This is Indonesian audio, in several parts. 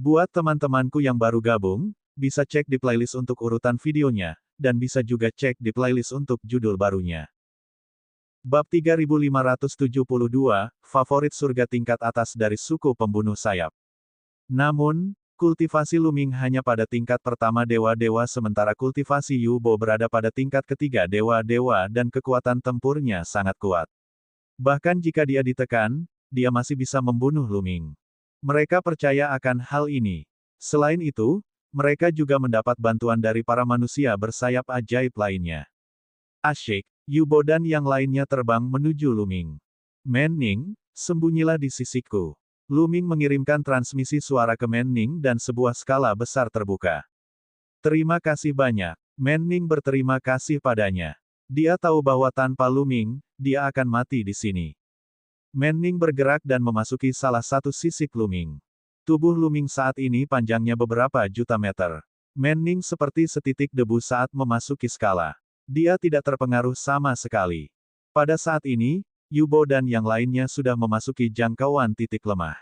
Buat teman-temanku yang baru gabung, bisa cek di playlist untuk urutan videonya, dan bisa juga cek di playlist untuk judul barunya. Bab 3572, Favorit Surga Tingkat Atas dari Suku Pembunuh Sayap. Namun, kultivasi Luming hanya pada tingkat pertama dewa-dewa sementara kultivasi Yubo berada pada tingkat ketiga dewa-dewa dan kekuatan tempurnya sangat kuat. Bahkan jika dia ditekan, dia masih bisa membunuh Luming. Mereka percaya akan hal ini. Selain itu, mereka juga mendapat bantuan dari para manusia bersayap ajaib lainnya. Asyik, Yubo dan yang lainnya terbang menuju Luming. Menning, sembunyilah di sisiku. Luming mengirimkan transmisi suara ke Menning dan sebuah skala besar terbuka. Terima kasih banyak. Menning berterima kasih padanya. Dia tahu bahwa tanpa Luming, dia akan mati di sini. Menning bergerak dan memasuki salah satu sisik Luming. Tubuh Luming saat ini panjangnya beberapa juta meter. Menning seperti setitik debu saat memasuki skala. Dia tidak terpengaruh sama sekali. Pada saat ini, Yubo dan yang lainnya sudah memasuki jangkauan titik lemah.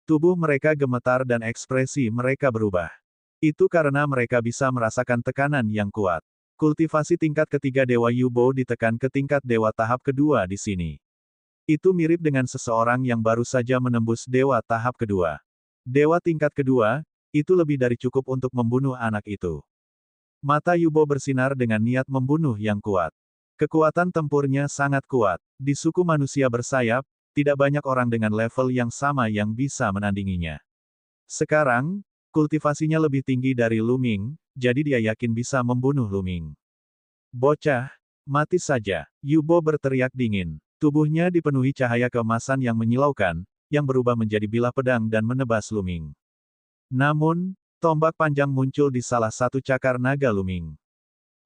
Tubuh mereka gemetar dan ekspresi mereka berubah. Itu karena mereka bisa merasakan tekanan yang kuat. Kultivasi tingkat ketiga Dewa Yubo ditekan ke tingkat Dewa tahap kedua di sini. Itu mirip dengan seseorang yang baru saja menembus Dewa tahap kedua. Dewa tingkat kedua, itu lebih dari cukup untuk membunuh anak itu. Mata Yubo bersinar dengan niat membunuh yang kuat. Kekuatan tempurnya sangat kuat. Di suku manusia bersayap, tidak banyak orang dengan level yang sama yang bisa menandinginya. Sekarang, kultivasinya lebih tinggi dari Luming, jadi dia yakin bisa membunuh Luming. Bocah, mati saja, Yubo berteriak dingin. Tubuhnya dipenuhi cahaya keemasan yang menyilaukan, yang berubah menjadi bilah pedang dan menebas Luming. Namun, tombak panjang muncul di salah satu cakar naga Luming.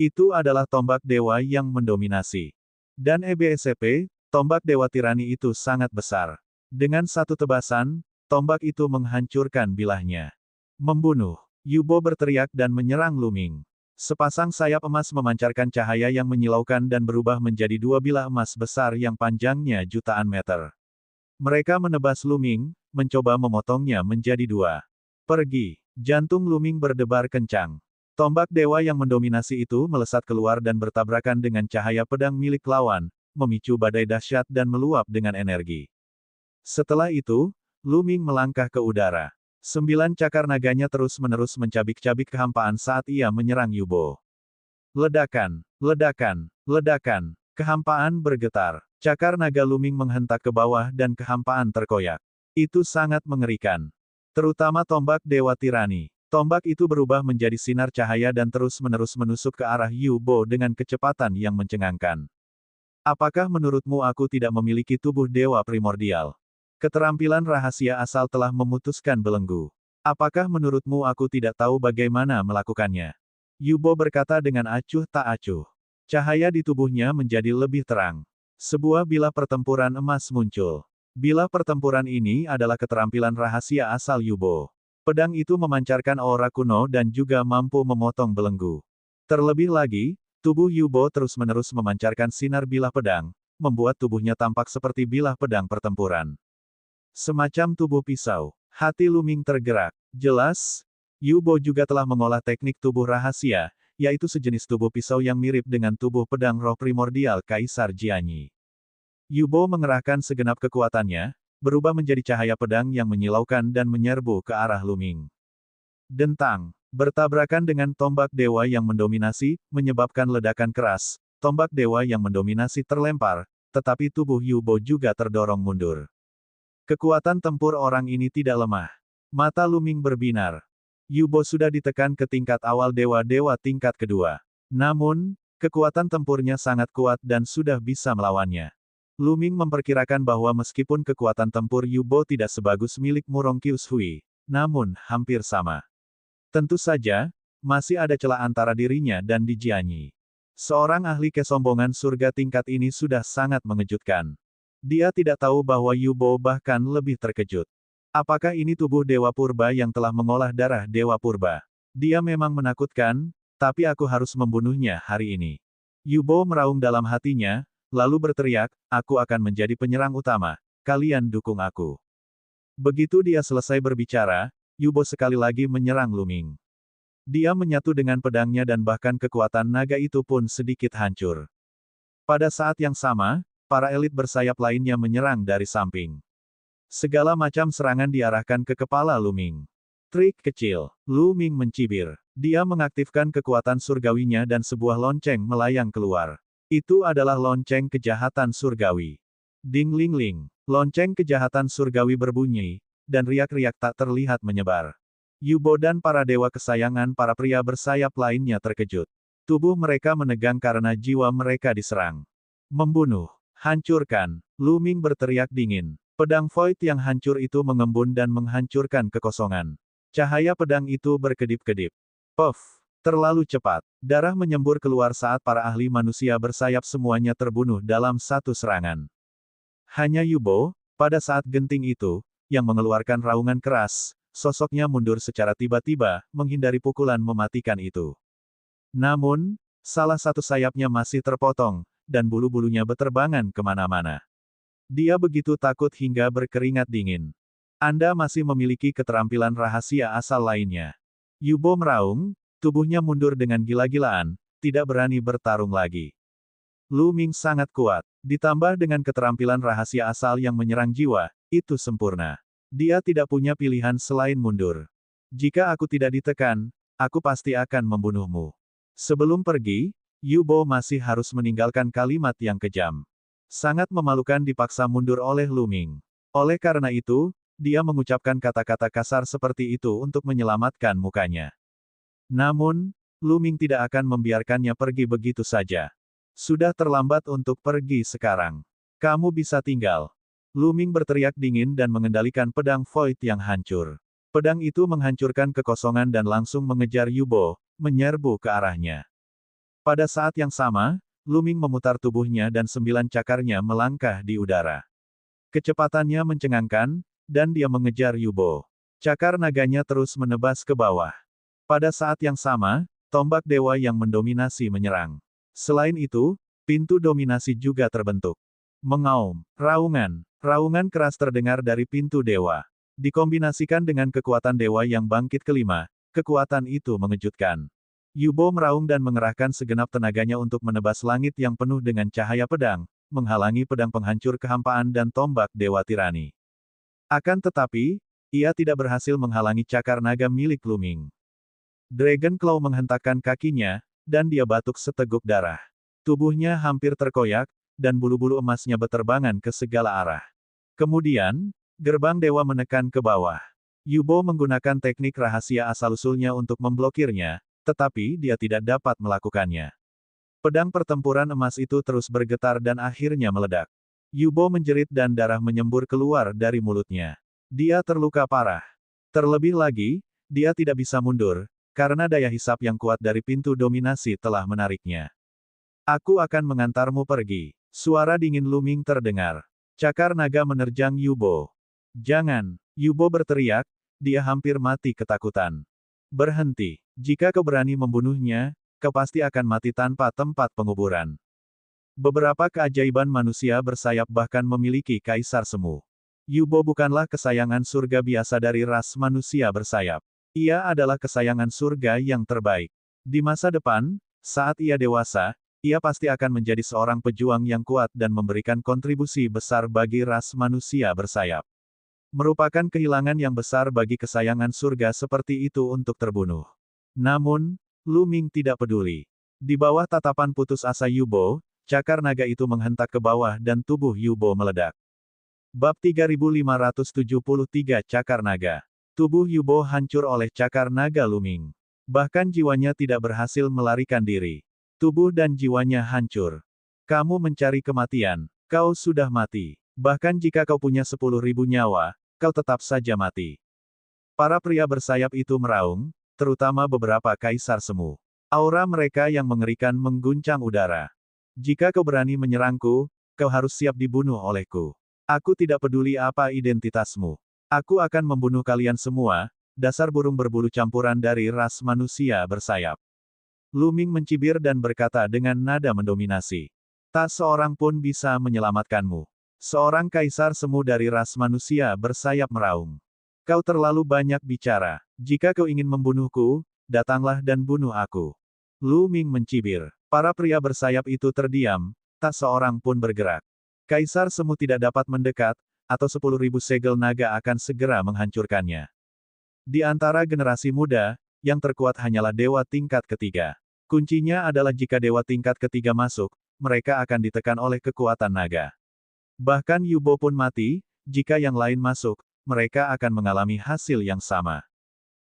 Itu adalah tombak dewa yang mendominasi. Dan EBSCP, tombak dewa tirani itu sangat besar. Dengan satu tebasan, tombak itu menghancurkan bilahnya. Membunuh. Yubo berteriak dan menyerang Luming. Sepasang sayap emas memancarkan cahaya yang menyilaukan dan berubah menjadi dua bilah emas besar yang panjangnya jutaan meter. Mereka menebas Luming, mencoba memotongnya menjadi dua. Pergi. Jantung Luming berdebar kencang. Tombak dewa yang mendominasi itu melesat keluar dan bertabrakan dengan cahaya pedang milik lawan, memicu badai dahsyat dan meluap dengan energi. Setelah itu, Luming melangkah ke udara. 9 cakar naganya terus-menerus mencabik-cabik kehampaan saat ia menyerang Yubo. Ledakan, ledakan, ledakan. Kehampaan bergetar. Cakar naga Luming menghentak ke bawah dan kehampaan terkoyak. Itu sangat mengerikan. Terutama tombak Dewa Tirani. Tombak itu berubah menjadi sinar cahaya dan terus-menerus menusuk ke arah Yubo dengan kecepatan yang mencengangkan. Apakah menurutmu aku tidak memiliki tubuh dewa primordial? Keterampilan rahasia asal telah memutuskan belenggu. Apakah menurutmu aku tidak tahu bagaimana melakukannya? Yubo berkata dengan acuh tak acuh. Cahaya di tubuhnya menjadi lebih terang. Sebuah bilah pertempuran emas muncul. Bilah pertempuran ini adalah keterampilan rahasia asal Yubo. Pedang itu memancarkan aura kuno dan juga mampu memotong belenggu. Terlebih lagi, tubuh Yubo terus-menerus memancarkan sinar bilah pedang, membuat tubuhnya tampak seperti bilah pedang pertempuran. Semacam tubuh pisau. Hati Luming tergerak. Jelas, Yubo juga telah mengolah teknik tubuh rahasia, yaitu sejenis tubuh pisau yang mirip dengan tubuh pedang roh primordial Kaisar Jianyi. Yubo mengerahkan segenap kekuatannya, berubah menjadi cahaya pedang yang menyilaukan dan menyerbu ke arah Luming. Dentang, bertabrakan dengan tombak dewa yang mendominasi, menyebabkan ledakan keras. Tombak dewa yang mendominasi terlempar, tetapi tubuh Yubo juga terdorong mundur. Kekuatan tempur orang ini tidak lemah. Mata Luming berbinar. Yubo sudah ditekan ke tingkat awal dewa-dewa tingkat kedua. Namun, kekuatan tempurnya sangat kuat dan sudah bisa melawannya. Luming memperkirakan bahwa meskipun kekuatan tempur Yubo tidak sebagus milik Murongqius Hui, namun hampir sama. Tentu saja, masih ada celah antara dirinya dan di Jianyi. Seorang ahli kesombongan surga tingkat ini sudah sangat mengejutkan. Dia tidak tahu bahwa Yubo bahkan lebih terkejut. Apakah ini tubuh Dewa Purba yang telah mengolah darah Dewa Purba? Dia memang menakutkan, tapi aku harus membunuhnya hari ini. Yubo meraung dalam hatinya, lalu berteriak, aku akan menjadi penyerang utama, kalian dukung aku. Begitu dia selesai berbicara, Yubo sekali lagi menyerang Luming. Dia menyatu dengan pedangnya dan bahkan kekuatan naga itu pun sedikit hancur. Pada saat yang sama, para elit bersayap lainnya menyerang dari samping. Segala macam serangan diarahkan ke kepala Luming. Trik kecil. Luming mencibir. Dia mengaktifkan kekuatan surgawinya dan sebuah lonceng melayang keluar. Itu adalah lonceng kejahatan surgawi. Ding ling ling. Lonceng kejahatan surgawi berbunyi, dan riak-riak tak terlihat menyebar. Yubo dan para dewa kesayangan para pria bersayap lainnya terkejut. Tubuh mereka menegang karena jiwa mereka diserang. Membunuh. Hancurkan. Luming berteriak dingin. Pedang Void yang hancur itu mengembun dan menghancurkan kekosongan. Cahaya pedang itu berkedip-kedip. Puff. Terlalu cepat. Darah menyembur keluar saat para ahli manusia bersayap semuanya terbunuh dalam satu serangan. Hanya Yubo, pada saat genting itu, yang mengeluarkan raungan keras, sosoknya mundur secara tiba-tiba, menghindari pukulan mematikan itu. Namun, salah satu sayapnya masih terpotong, dan bulu-bulunya beterbangan kemana-mana. Dia begitu takut hingga berkeringat dingin. Anda masih memiliki keterampilan rahasia asal lainnya. Yubo meraung, tubuhnya mundur dengan gila-gilaan, tidak berani bertarung lagi. Luming sangat kuat, ditambah dengan keterampilan rahasia asal yang menyerang jiwa, itu sempurna. Dia tidak punya pilihan selain mundur. Jika aku tidak ditekan, aku pasti akan membunuhmu. Sebelum pergi, Yubo masih harus meninggalkan kalimat yang kejam. Sangat memalukan dipaksa mundur oleh Luming. Oleh karena itu, dia mengucapkan kata-kata kasar seperti itu untuk menyelamatkan mukanya. Namun, Luming tidak akan membiarkannya pergi begitu saja. Sudah terlambat untuk pergi sekarang. Kamu bisa tinggal. Luming berteriak dingin dan mengendalikan pedang Void yang hancur. Pedang itu menghancurkan kekosongan dan langsung mengejar Yubo, menyerbu ke arahnya. Pada saat yang sama, Luming memutar tubuhnya dan 9 cakarnya melangkah di udara. Kecepatannya mencengangkan, dan dia mengejar Yubo. Cakar naganya terus menebas ke bawah. Pada saat yang sama, tombak dewa yang mendominasi menyerang. Selain itu, pintu dominasi juga terbentuk. Mengaum, raungan keras terdengar dari pintu dewa. Dikombinasikan dengan kekuatan dewa yang bangkit kelima, kekuatan itu mengejutkan. Yubo meraung dan mengerahkan segenap tenaganya untuk menebas langit yang penuh dengan cahaya pedang, menghalangi pedang penghancur kehampaan dan tombak dewa tirani. Akan tetapi, ia tidak berhasil menghalangi cakar naga milik Luming. Dragon Claw menghentakkan kakinya, dan dia batuk seteguk darah. Tubuhnya hampir terkoyak, dan bulu-bulu emasnya beterbangan ke segala arah. Kemudian, gerbang dewa menekan ke bawah. Yubo menggunakan teknik rahasia asal-usulnya untuk memblokirnya, tetapi dia tidak dapat melakukannya. Pedang pertempuran emas itu terus bergetar dan akhirnya meledak. Yubo menjerit dan darah menyembur keluar dari mulutnya. Dia terluka parah. Terlebih lagi, dia tidak bisa mundur, karena daya hisap yang kuat dari pintu dominasi telah menariknya. Aku akan mengantarmu pergi. Suara dingin Luming terdengar. Cakar naga menerjang Yubo. Jangan, Yubo berteriak, dia hampir mati ketakutan. Berhenti. Jika kau berani membunuhnya, kau pasti akan mati tanpa tempat penguburan. Beberapa keajaiban manusia bersayap bahkan memiliki kaisar semu. Yubo bukanlah kesayangan surga biasa dari ras manusia bersayap. Ia adalah kesayangan surga yang terbaik. Di masa depan, saat ia dewasa, ia pasti akan menjadi seorang pejuang yang kuat dan memberikan kontribusi besar bagi ras manusia bersayap. Merupakan kehilangan yang besar bagi kesayangan surga seperti itu untuk terbunuh. Namun, Luming tidak peduli. Di bawah tatapan putus asa Yubo, cakar naga itu menghentak ke bawah dan tubuh Yubo meledak. Bab 3573 Cakar Naga. Tubuh Yubo hancur oleh cakar naga Luming. Bahkan jiwanya tidak berhasil melarikan diri. Tubuh dan jiwanya hancur. Kamu mencari kematian. Kau sudah mati. Bahkan jika kau punya 10.000 nyawa, kau tetap saja mati. Para pria bersayap itu meraung, terutama beberapa kaisar semu. Aura mereka yang mengerikan mengguncang udara. Jika kau berani menyerangku, kau harus siap dibunuh olehku. Aku tidak peduli apa identitasmu. Aku akan membunuh kalian semua, dasar burung berbulu campuran dari ras manusia bersayap. Luming mencibir dan berkata dengan nada mendominasi. Tak seorang pun bisa menyelamatkanmu. Seorang kaisar semu dari ras manusia bersayap meraung. Kau terlalu banyak bicara. Jika kau ingin membunuhku, datanglah dan bunuh aku. Lu Ming mencibir. Para pria bersayap itu terdiam, tak seorang pun bergerak. Kaisar Semu tidak dapat mendekat, atau 10.000 segel naga akan segera menghancurkannya. Di antara generasi muda, yang terkuat hanyalah dewa tingkat ketiga. Kuncinya adalah jika dewa tingkat ketiga masuk, mereka akan ditekan oleh kekuatan naga. Bahkan Yubo pun mati, jika yang lain masuk, mereka akan mengalami hasil yang sama.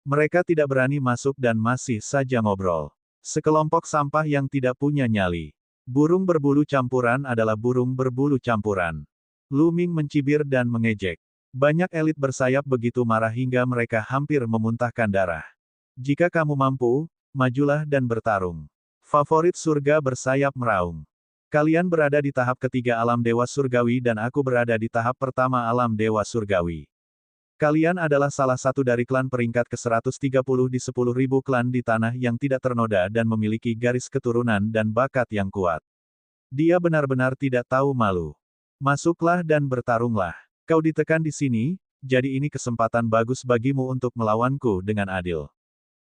Mereka tidak berani masuk dan masih saja ngobrol. Sekelompok sampah yang tidak punya nyali. Burung berbulu campuran adalah burung berbulu campuran. Lu Ming mencibir dan mengejek. Banyak elit bersayap begitu marah hingga mereka hampir memuntahkan darah. Jika kamu mampu, majulah dan bertarung. Favorit surga bersayap meraung. Kalian berada di tahap ketiga alam dewa surgawi dan aku berada di tahap pertama alam dewa surgawi. Kalian adalah salah satu dari klan peringkat ke-130 di 10.000 klan di tanah yang tidak ternoda dan memiliki garis keturunan dan bakat yang kuat. Dia benar-benar tidak tahu malu. Masuklah dan bertarunglah. Kau ditekan di sini, jadi ini kesempatan bagus bagimu untuk melawanku dengan adil.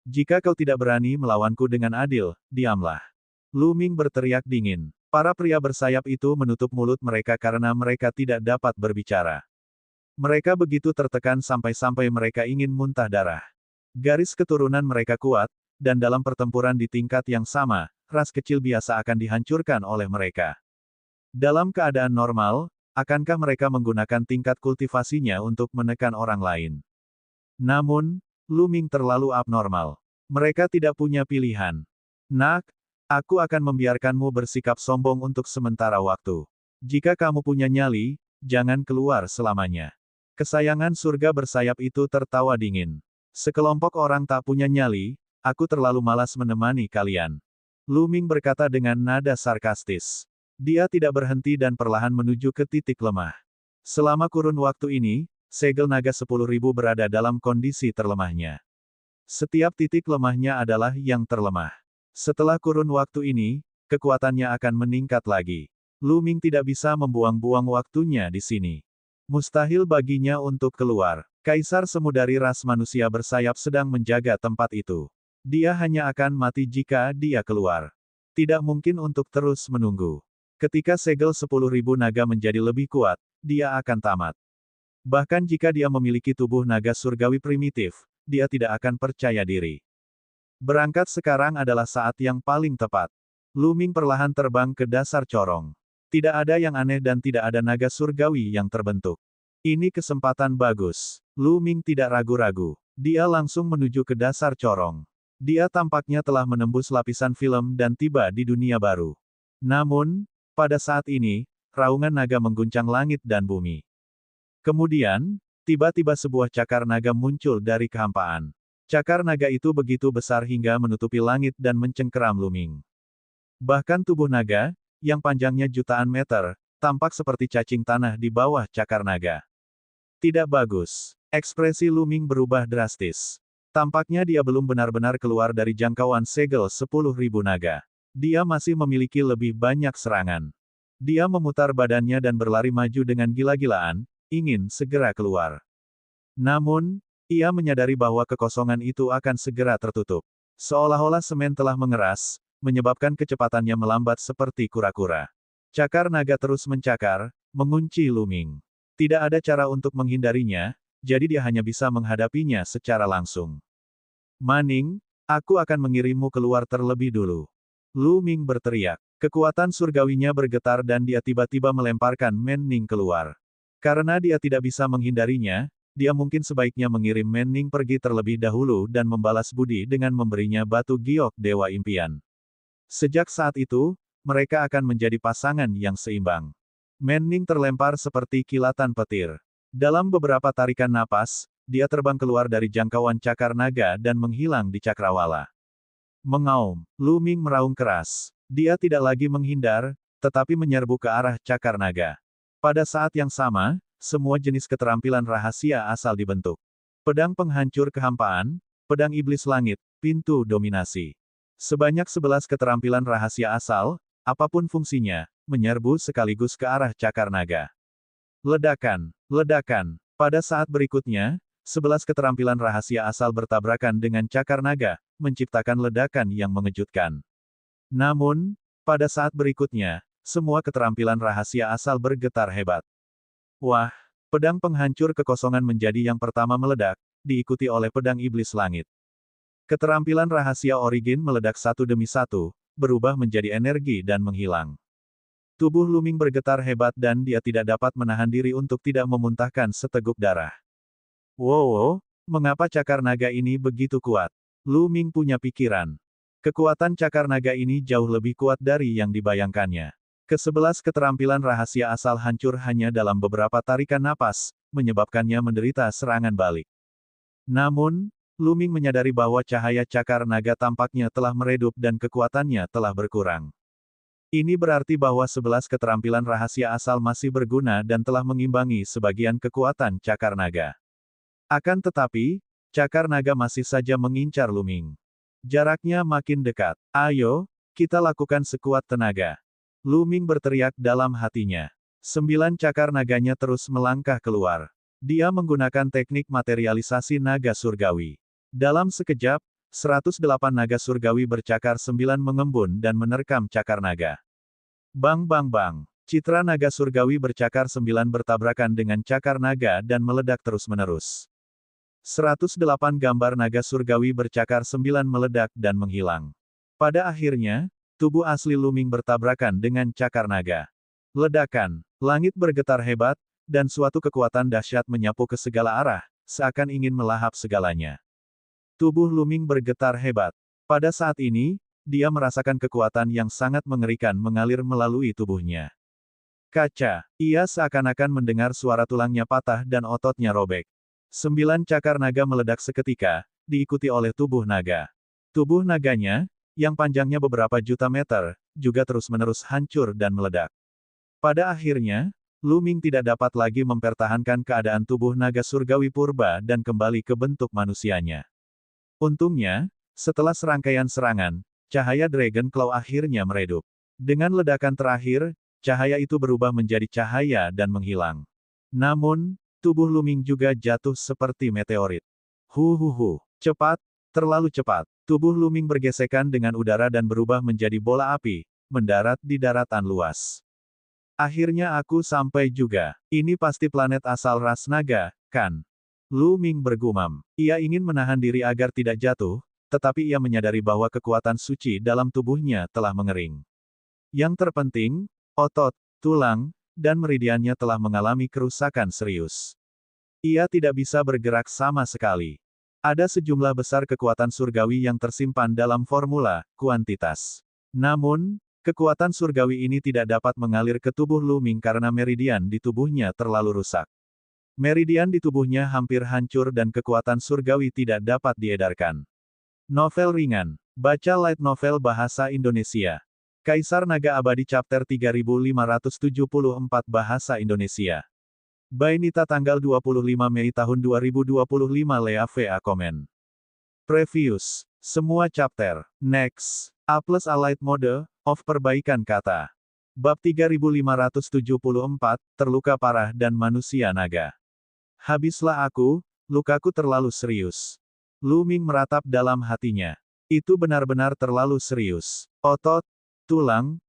Jika kau tidak berani melawanku dengan adil, diamlah. Lu Ming berteriak dingin. Para pria bersayap itu menutup mulut mereka karena mereka tidak dapat berbicara. Mereka begitu tertekan sampai-sampai mereka ingin muntah darah. Garis keturunan mereka kuat, dan dalam pertempuran di tingkat yang sama, ras kecil biasa akan dihancurkan oleh mereka. Dalam keadaan normal, akankah mereka menggunakan tingkat kultivasinya untuk menekan orang lain? Namun, Lu Ming terlalu abnormal. Mereka tidak punya pilihan. Nak, aku akan membiarkanmu bersikap sombong untuk sementara waktu. Jika kamu punya nyali, jangan keluar selamanya. Kesayangan surga bersayap itu tertawa dingin. Sekelompok orang tak punya nyali, aku terlalu malas menemani kalian. Lu Ming berkata dengan nada sarkastis. Dia tidak berhenti dan perlahan menuju ke titik lemah. Selama kurun waktu ini, segel naga 10.000 berada dalam kondisi terlemahnya. Setiap titik lemahnya adalah yang terlemah. Setelah kurun waktu ini, kekuatannya akan meningkat lagi. Lu Ming tidak bisa membuang-buang waktunya di sini. Mustahil baginya untuk keluar. Kaisar Semu dari ras manusia bersayap sedang menjaga tempat itu. Dia hanya akan mati jika dia keluar. Tidak mungkin untuk terus menunggu. Ketika segel 10.000 naga menjadi lebih kuat, dia akan tamat. Bahkan jika dia memiliki tubuh naga surgawi primitif, dia tidak akan percaya diri. Berangkat sekarang adalah saat yang paling tepat. Lu Ming perlahan terbang ke dasar corong. Tidak ada yang aneh dan tidak ada naga surgawi yang terbentuk. Ini kesempatan bagus. Lu Ming tidak ragu-ragu. Dia langsung menuju ke dasar corong. Dia tampaknya telah menembus lapisan film dan tiba di dunia baru. Namun, pada saat ini, raungan naga mengguncang langit dan bumi. Kemudian, tiba-tiba sebuah cakar naga muncul dari kehampaan. Cakar naga itu begitu besar hingga menutupi langit dan mencengkeram Lu Ming. Bahkan tubuh naga, yang panjangnya jutaan meter, tampak seperti cacing tanah di bawah cakar naga. Tidak bagus. Ekspresi Lu Ming berubah drastis. Tampaknya dia belum benar-benar keluar dari jangkauan segel 10.000 naga. Dia masih memiliki lebih banyak serangan. Dia memutar badannya dan berlari maju dengan gila-gilaan, ingin segera keluar. Namun, ia menyadari bahwa kekosongan itu akan segera tertutup. Seolah-olah semen telah mengeras, menyebabkan kecepatannya melambat seperti kura-kura. Cakar naga terus mencakar, mengunci Lu Ming. Tidak ada cara untuk menghindarinya, jadi dia hanya bisa menghadapinya secara langsung. Maning, aku akan mengirimmu keluar terlebih dulu. Lu Ming berteriak. Kekuatan surgawinya bergetar dan dia tiba-tiba melemparkan Men Ning keluar. Karena dia tidak bisa menghindarinya, dia mungkin sebaiknya mengirim Men Ning pergi terlebih dahulu dan membalas budi dengan memberinya batu giok Dewa Impian. Sejak saat itu, mereka akan menjadi pasangan yang seimbang. Men Ning terlempar seperti kilatan petir. Dalam beberapa tarikan napas, dia terbang keluar dari jangkauan cakar naga dan menghilang di cakrawala. Mengaum, Lu Ming meraung keras. Dia tidak lagi menghindar, tetapi menyerbu ke arah cakar naga. Pada saat yang sama, semua jenis keterampilan rahasia asal dibentuk. Pedang penghancur kehampaan, pedang iblis langit, pintu dominasi. Sebanyak 11 keterampilan rahasia asal, apapun fungsinya, menyerbu sekaligus ke arah cakar naga. Ledakan, ledakan. Pada saat berikutnya, 11 keterampilan rahasia asal bertabrakan dengan cakar naga, menciptakan ledakan yang mengejutkan. Namun, pada saat berikutnya, semua keterampilan rahasia asal bergetar hebat. Wah, pedang penghancur kekosongan menjadi yang pertama meledak, diikuti oleh pedang iblis langit. Keterampilan rahasia Origin meledak satu demi satu, berubah menjadi energi dan menghilang. Tubuh Luming bergetar hebat dan dia tidak dapat menahan diri untuk tidak memuntahkan seteguk darah. Wow, mengapa cakar naga ini begitu kuat? Luming punya pikiran. Kekuatan cakar naga ini jauh lebih kuat dari yang dibayangkannya. Ke-11 keterampilan rahasia asal hancur hanya dalam beberapa tarikan napas, menyebabkannya menderita serangan balik. Namun, Luming menyadari bahwa cahaya cakar naga tampaknya telah meredup dan kekuatannya telah berkurang. Ini berarti bahwa 11 keterampilan rahasia asal masih berguna dan telah mengimbangi sebagian kekuatan cakar naga. Akan tetapi, cakar naga masih saja mengincar Luming. Jaraknya makin dekat. Ayo, kita lakukan sekuat tenaga. Luming berteriak dalam hatinya. 9 cakar naganya terus melangkah keluar. Dia menggunakan teknik materialisasi naga surgawi. Dalam sekejap, 108 naga surgawi bercakar 9 mengembun dan menerkam cakar naga. Bang bang bang. Citra naga surgawi bercakar 9 bertabrakan dengan cakar naga dan meledak terus-menerus. 108 gambar naga surgawi bercakar 9 meledak dan menghilang. Pada akhirnya, tubuh asli Luming bertabrakan dengan cakar naga. Ledakan, langit bergetar hebat, dan suatu kekuatan dahsyat menyapu ke segala arah, seakan ingin melahap segalanya. Tubuh Luming bergetar hebat. Pada saat ini, dia merasakan kekuatan yang sangat mengerikan mengalir melalui tubuhnya. Kaca, ia seakan-akan mendengar suara tulangnya patah dan ototnya robek. 9 cakar naga meledak seketika, diikuti oleh tubuh naga. Tubuh naganya, yang panjangnya beberapa juta meter, juga terus-menerus hancur dan meledak. Pada akhirnya, Luming tidak dapat lagi mempertahankan keadaan tubuh naga surgawi purba dan kembali ke bentuk manusianya. Untungnya, setelah serangkaian serangan, cahaya Dragon Claw akhirnya meredup. Dengan ledakan terakhir, cahaya itu berubah menjadi cahaya dan menghilang. Namun, tubuh Luming juga jatuh seperti meteorit. Cepat, terlalu cepat. Tubuh Luming bergesekan dengan udara dan berubah menjadi bola api, mendarat di daratan luas. Akhirnya aku sampai juga. Ini pasti planet asal ras naga, kan? Luming bergumam. Ia ingin menahan diri agar tidak jatuh, tetapi ia menyadari bahwa kekuatan suci dalam tubuhnya telah mengering. Yang terpenting, otot, tulang, dan meridiannya telah mengalami kerusakan serius. Ia tidak bisa bergerak sama sekali. Ada sejumlah besar kekuatan surgawi yang tersimpan dalam formula kuantitas. Namun, kekuatan surgawi ini tidak dapat mengalir ke tubuh Luming karena meridian di tubuhnya terlalu rusak. Meridian di tubuhnya hampir hancur dan kekuatan surgawi tidak dapat diedarkan. Novel ringan. Baca light novel bahasa Indonesia. Kaisar Naga Abadi Chapter 3574 Bahasa Indonesia. By Nita tanggal 25 Mei tahun 2025 Lea VA Komen. Previous. Semua chapter. Next. A plus A light mode, of perbaikan kata. Bab 3574, terluka parah dan manusia naga. Habislah aku, lukaku terlalu serius. Luming meratap dalam hatinya. Itu benar-benar terlalu serius. Otot, tulang,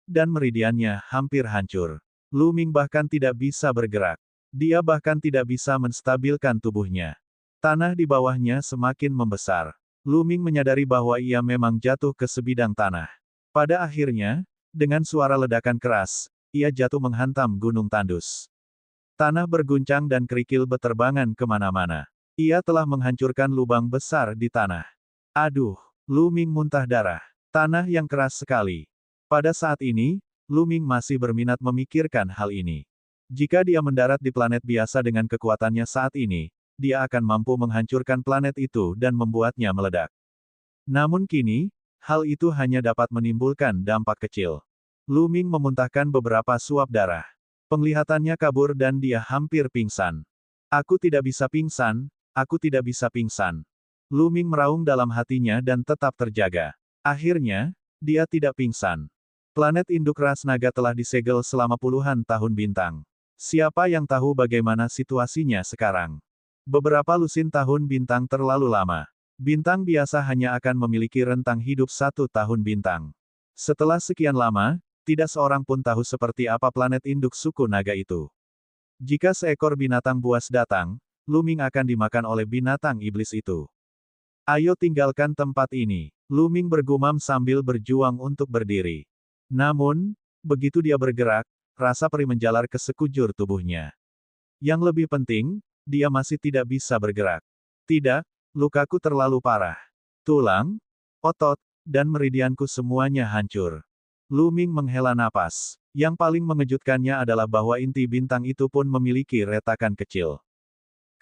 dan meridiannya hampir hancur. Luming bahkan tidak bisa bergerak. Dia bahkan tidak bisa menstabilkan tubuhnya. Tanah di bawahnya semakin membesar. Luming menyadari bahwa ia memang jatuh ke sebidang tanah. Pada akhirnya, dengan suara ledakan keras, ia jatuh menghantam gunung tandus. Tanah berguncang dan kerikil beterbangan kemana-mana. Ia telah menghancurkan lubang besar di tanah. Aduh, Luming muntah darah. Tanah yang keras sekali. Pada saat ini, Luming masih berminat memikirkan hal ini. Jika dia mendarat di planet biasa dengan kekuatannya saat ini, dia akan mampu menghancurkan planet itu dan membuatnya meledak. Namun kini, hal itu hanya dapat menimbulkan dampak kecil. Luming memuntahkan beberapa suap darah. Penglihatannya kabur dan dia hampir pingsan. Aku tidak bisa pingsan, aku tidak bisa pingsan. Luming meraung dalam hatinya dan tetap terjaga. Akhirnya, dia tidak pingsan. Planet induk ras naga telah disegel selama puluhan tahun bintang. Siapa yang tahu bagaimana situasinya sekarang? Beberapa lusin tahun bintang terlalu lama. Bintang biasa hanya akan memiliki rentang hidup 1 tahun bintang. Setelah sekian lama, tidak seorang pun tahu seperti apa planet induk suku naga itu. Jika seekor binatang buas datang, Lu Ming akan dimakan oleh binatang iblis itu. Ayo tinggalkan tempat ini. Lu Ming bergumam sambil berjuang untuk berdiri. Namun, begitu dia bergerak, rasa perih menjalar ke sekujur tubuhnya. Yang lebih penting, dia masih tidak bisa bergerak. Tidak, lukaku terlalu parah. Tulang, otot, dan meridianku semuanya hancur. Lu Ming menghela napas. Yang paling mengejutkannya adalah bahwa inti bintang itu pun memiliki retakan kecil.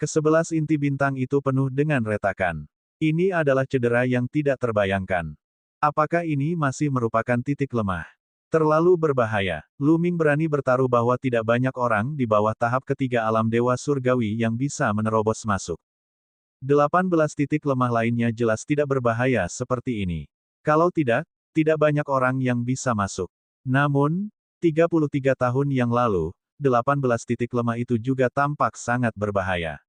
Ke-11 inti bintang itu penuh dengan retakan. Ini adalah cedera yang tidak terbayangkan. Apakah ini masih merupakan titik lemah? Terlalu berbahaya. Lu Ming berani bertaruh bahwa tidak banyak orang di bawah tahap ketiga alam dewa surgawi yang bisa menerobos masuk. 18 titik lemah lainnya jelas tidak berbahaya seperti ini. Kalau tidak, tidak banyak orang yang bisa masuk. Namun, 33 tahun yang lalu, 18 titik lemah itu juga tampak sangat berbahaya.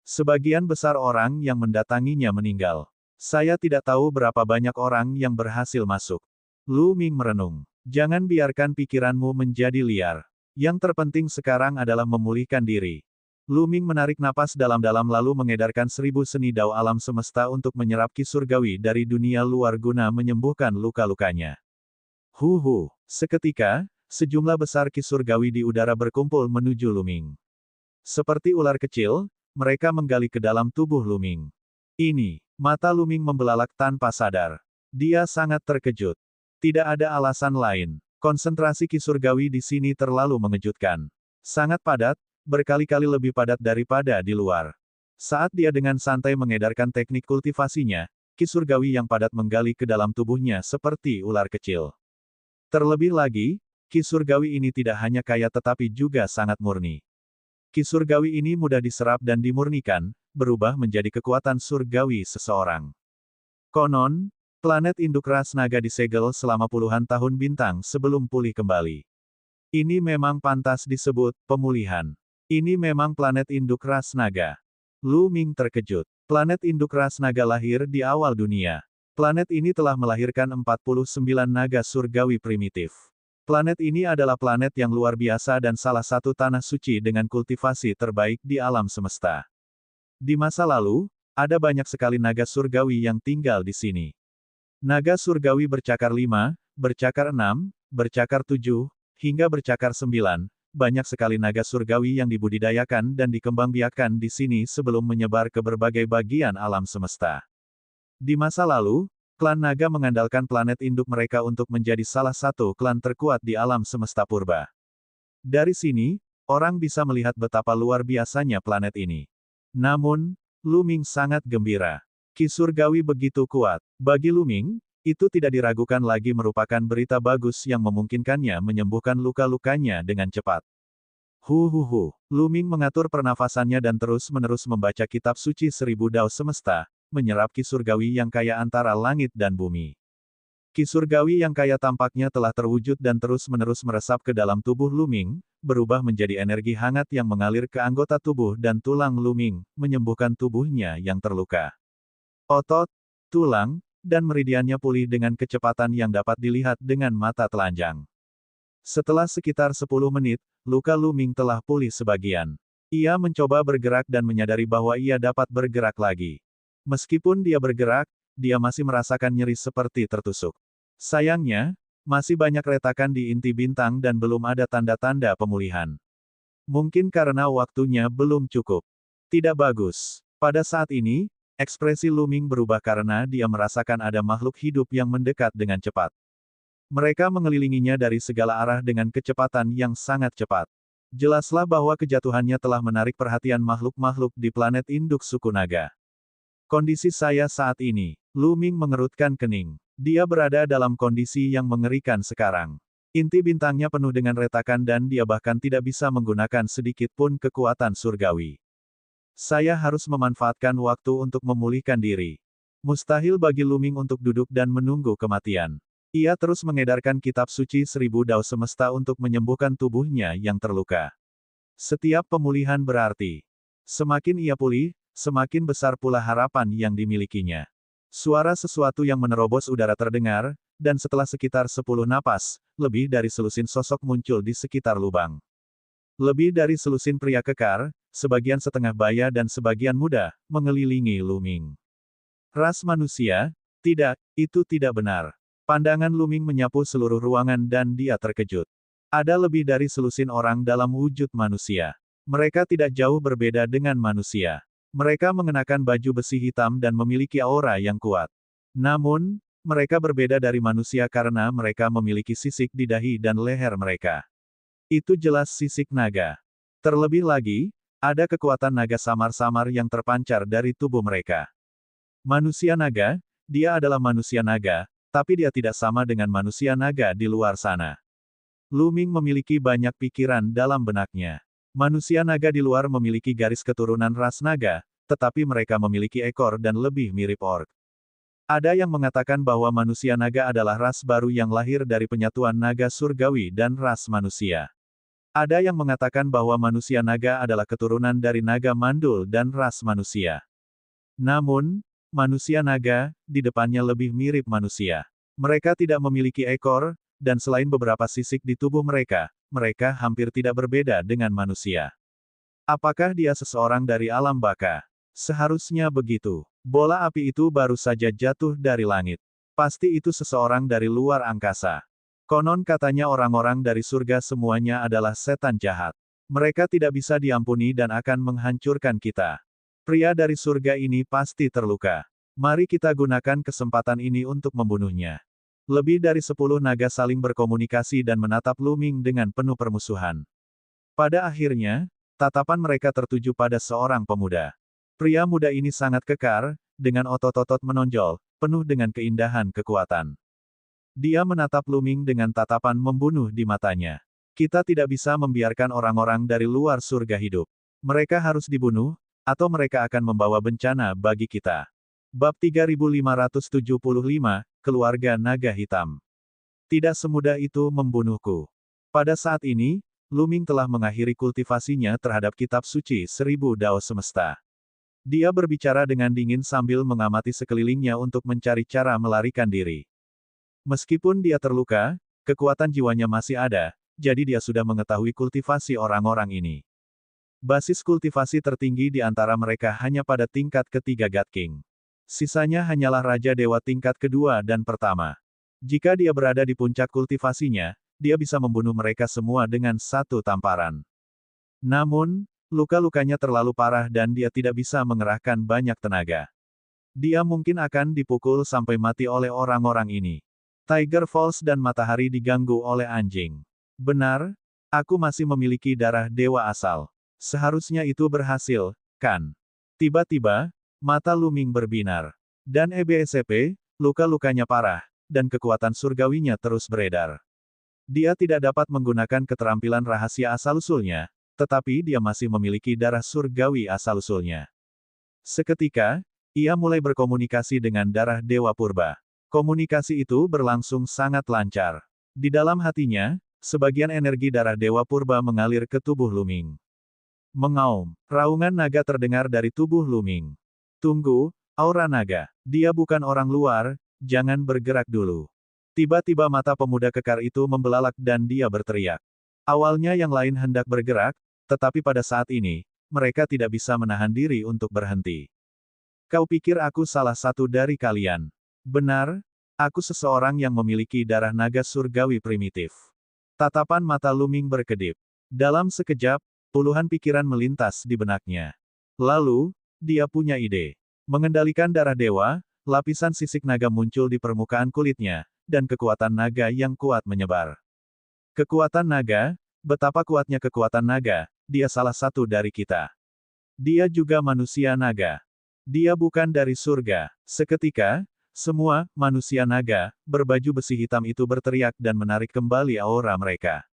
Sebagian besar orang yang mendatanginya meninggal. Saya tidak tahu berapa banyak orang yang berhasil masuk. Lu Ming merenung. Jangan biarkan pikiranmu menjadi liar. Yang terpenting sekarang adalah memulihkan diri. Lu Ming menarik napas dalam-dalam lalu mengedarkan 1000 seni dao alam semesta untuk menyerap ki surgawi dari dunia luar guna menyembuhkan luka-lukanya. Seketika, sejumlah besar ki surgawi di udara berkumpul menuju Lu Ming. Seperti ular kecil, mereka menggali ke dalam tubuh Lu Ming. Mata Lu Ming membelalak tanpa sadar. Dia sangat terkejut. Tidak ada alasan lain. Konsentrasi ki surgawi di sini terlalu mengejutkan. Sangat padat, berkali-kali lebih padat daripada di luar. Saat dia dengan santai mengedarkan teknik kultivasinya, ki surgawi yang padat menggali ke dalam tubuhnya seperti ular kecil. Terlebih lagi, ki surgawi ini tidak hanya kaya tetapi juga sangat murni. Ki surgawi ini mudah diserap dan dimurnikan, berubah menjadi kekuatan surgawi seseorang. Konon, planet induk ras naga disegel selama puluhan tahun bintang sebelum pulih kembali. Ini memang pantas disebut pemulihan. Ini memang planet induk ras naga. Lu Ming terkejut. Planet induk ras naga lahir di awal dunia. Planet ini telah melahirkan 49 naga surgawi primitif. Planet ini adalah planet yang luar biasa dan salah satu tanah suci dengan kultivasi terbaik di alam semesta. Di masa lalu, ada banyak sekali naga surgawi yang tinggal di sini. Naga surgawi bercakar 5, bercakar 6, bercakar 7, hingga bercakar 9. Banyak sekali naga surgawi yang dibudidayakan dan dikembangbiakkan di sini sebelum menyebar ke berbagai bagian alam semesta. Di masa lalu, klan naga mengandalkan planet induk mereka untuk menjadi salah satu klan terkuat di alam semesta purba. Dari sini, orang bisa melihat betapa luar biasanya planet ini. Namun, Lu Ming sangat gembira. Ki surgawi begitu kuat. Bagi Lu Ming, itu tidak diragukan lagi merupakan berita bagus yang memungkinkannya menyembuhkan luka-lukanya dengan cepat. Lu Ming mengatur pernafasannya dan terus-menerus membaca kitab suci 1000 dao semesta, menyerap ki surgawi yang kaya antara langit dan bumi. Ki surgawi yang kaya tampaknya telah terwujud dan terus-menerus meresap ke dalam tubuh Lu Ming, berubah menjadi energi hangat yang mengalir ke anggota tubuh dan tulang Lu Ming, menyembuhkan tubuhnya yang terluka. Otot, tulang, dan meridiannya pulih dengan kecepatan yang dapat dilihat dengan mata telanjang. Setelah sekitar 10 menit, luka Lu Ming telah pulih sebagian. Ia mencoba bergerak dan menyadari bahwa ia dapat bergerak lagi. Meskipun dia bergerak, dia masih merasakan nyeri seperti tertusuk. Sayangnya, masih banyak retakan di inti bintang dan belum ada tanda-tanda pemulihan. Mungkin karena waktunya belum cukup. Tidak bagus. Pada saat ini, ekspresi Lu Ming berubah karena dia merasakan ada makhluk hidup yang mendekat dengan cepat. Mereka mengelilinginya dari segala arah dengan kecepatan yang sangat cepat. Jelaslah bahwa kejatuhannya telah menarik perhatian makhluk-makhluk di planet induk suku naga. Kondisi saya saat ini, Lu Ming mengerutkan kening. Dia berada dalam kondisi yang mengerikan sekarang. Inti bintangnya penuh dengan retakan dan dia bahkan tidak bisa menggunakan sedikit pun kekuatan surgawi. Saya harus memanfaatkan waktu untuk memulihkan diri. Mustahil bagi Lu Ming untuk duduk dan menunggu kematian. Ia terus mengedarkan kitab suci 1000 dao semesta untuk menyembuhkan tubuhnya yang terluka. Setiap pemulihan berarti. Semakin ia pulih, semakin besar pula harapan yang dimilikinya. Suara sesuatu yang menerobos udara terdengar, dan setelah sekitar 10 napas, lebih dari selusin sosok muncul di sekitar lubang. Lebih dari selusin pria kekar, sebagian setengah baya dan sebagian muda, mengelilingi Luming. Ras manusia? Tidak, itu tidak benar. Pandangan Luming menyapu seluruh ruangan dan dia terkejut. Ada lebih dari selusin orang dalam wujud manusia. Mereka tidak jauh berbeda dengan manusia. Mereka mengenakan baju besi hitam dan memiliki aura yang kuat. Namun, mereka berbeda dari manusia karena mereka memiliki sisik di dahi dan leher mereka. Itu jelas sisik naga. Terlebih lagi, ada kekuatan naga samar-samar yang terpancar dari tubuh mereka. Manusia naga, dia adalah manusia naga, tapi dia tidak sama dengan manusia naga di luar sana. Luming memiliki banyak pikiran dalam benaknya. Manusia naga di luar memiliki garis keturunan ras naga, tetapi mereka memiliki ekor dan lebih mirip orc. Ada yang mengatakan bahwa manusia naga adalah ras baru yang lahir dari penyatuan naga surgawi dan ras manusia. Ada yang mengatakan bahwa manusia naga adalah keturunan dari naga mandul dan ras manusia. Namun, manusia naga, di depannya lebih mirip manusia. Mereka tidak memiliki ekor, dan selain beberapa sisik di tubuh mereka, mereka hampir tidak berbeda dengan manusia. Apakah dia seseorang dari alam baka? Seharusnya begitu. Bola api itu baru saja jatuh dari langit. Pasti itu seseorang dari luar angkasa. Konon katanya orang-orang dari surga semuanya adalah setan jahat. Mereka tidak bisa diampuni dan akan menghancurkan kita. Pria dari surga ini pasti terluka. Mari kita gunakan kesempatan ini untuk membunuhnya. Lebih dari 10 naga saling berkomunikasi dan menatap Luming dengan penuh permusuhan. Pada akhirnya, tatapan mereka tertuju pada seorang pemuda. Pria muda ini sangat kekar, dengan otot-otot menonjol, penuh dengan keindahan kekuatan. Dia menatap Luming dengan tatapan membunuh di matanya. Kita tidak bisa membiarkan orang-orang dari luar surga hidup. Mereka harus dibunuh, atau mereka akan membawa bencana bagi kita. Bab 3575, Keluarga Naga Hitam. Tidak semudah itu membunuhku. Pada saat ini, Luming telah mengakhiri kultivasinya terhadap kitab suci 1000 Dao Semesta. Dia berbicara dengan dingin sambil mengamati sekelilingnya untuk mencari cara melarikan diri. Meskipun dia terluka, kekuatan jiwanya masih ada, jadi dia sudah mengetahui kultivasi orang-orang ini. Basis kultivasi tertinggi di antara mereka hanya pada tingkat ketiga God King. Sisanya hanyalah Raja Dewa tingkat kedua dan pertama. Jika dia berada di puncak kultivasinya, dia bisa membunuh mereka semua dengan satu tamparan. Namun, luka-lukanya terlalu parah dan dia tidak bisa mengerahkan banyak tenaga. Dia mungkin akan dipukul sampai mati oleh orang-orang ini. Tiger Falls dan matahari diganggu oleh anjing. Benar, aku masih memiliki darah dewa asal. Seharusnya itu berhasil, kan? Tiba-tiba, mata Luming berbinar. Dan EBSP, luka-lukanya parah, dan kekuatan surgawinya terus beredar. Dia tidak dapat menggunakan keterampilan rahasia asal-usulnya, tetapi dia masih memiliki darah surgawi asal-usulnya. Seketika, ia mulai berkomunikasi dengan darah Dewa Purba. Komunikasi itu berlangsung sangat lancar. Di dalam hatinya, sebagian energi darah Dewa Purba mengalir ke tubuh Luming. Mengaum, raungan naga terdengar dari tubuh Luming. Tunggu, aura naga. Dia bukan orang luar, jangan bergerak dulu. Tiba-tiba mata pemuda kekar itu membelalak dan dia berteriak. Awalnya yang lain hendak bergerak, tetapi pada saat ini, mereka tidak bisa menahan diri untuk berhenti. Kau pikir aku salah satu dari kalian? Benar, aku seseorang yang memiliki darah naga surgawi primitif. Tatapan mata Luming berkedip. Dalam sekejap, puluhan pikiran melintas di benaknya. Lalu, dia punya ide. Mengendalikan darah dewa, lapisan sisik naga muncul di permukaan kulitnya, dan kekuatan naga yang kuat menyebar. Kekuatan naga, betapa kuatnya kekuatan naga, dia salah satu dari kita. Dia juga manusia naga. Dia bukan dari surga. Seketika, semua manusia naga berbaju besi hitam itu berteriak dan menarik kembali aura mereka.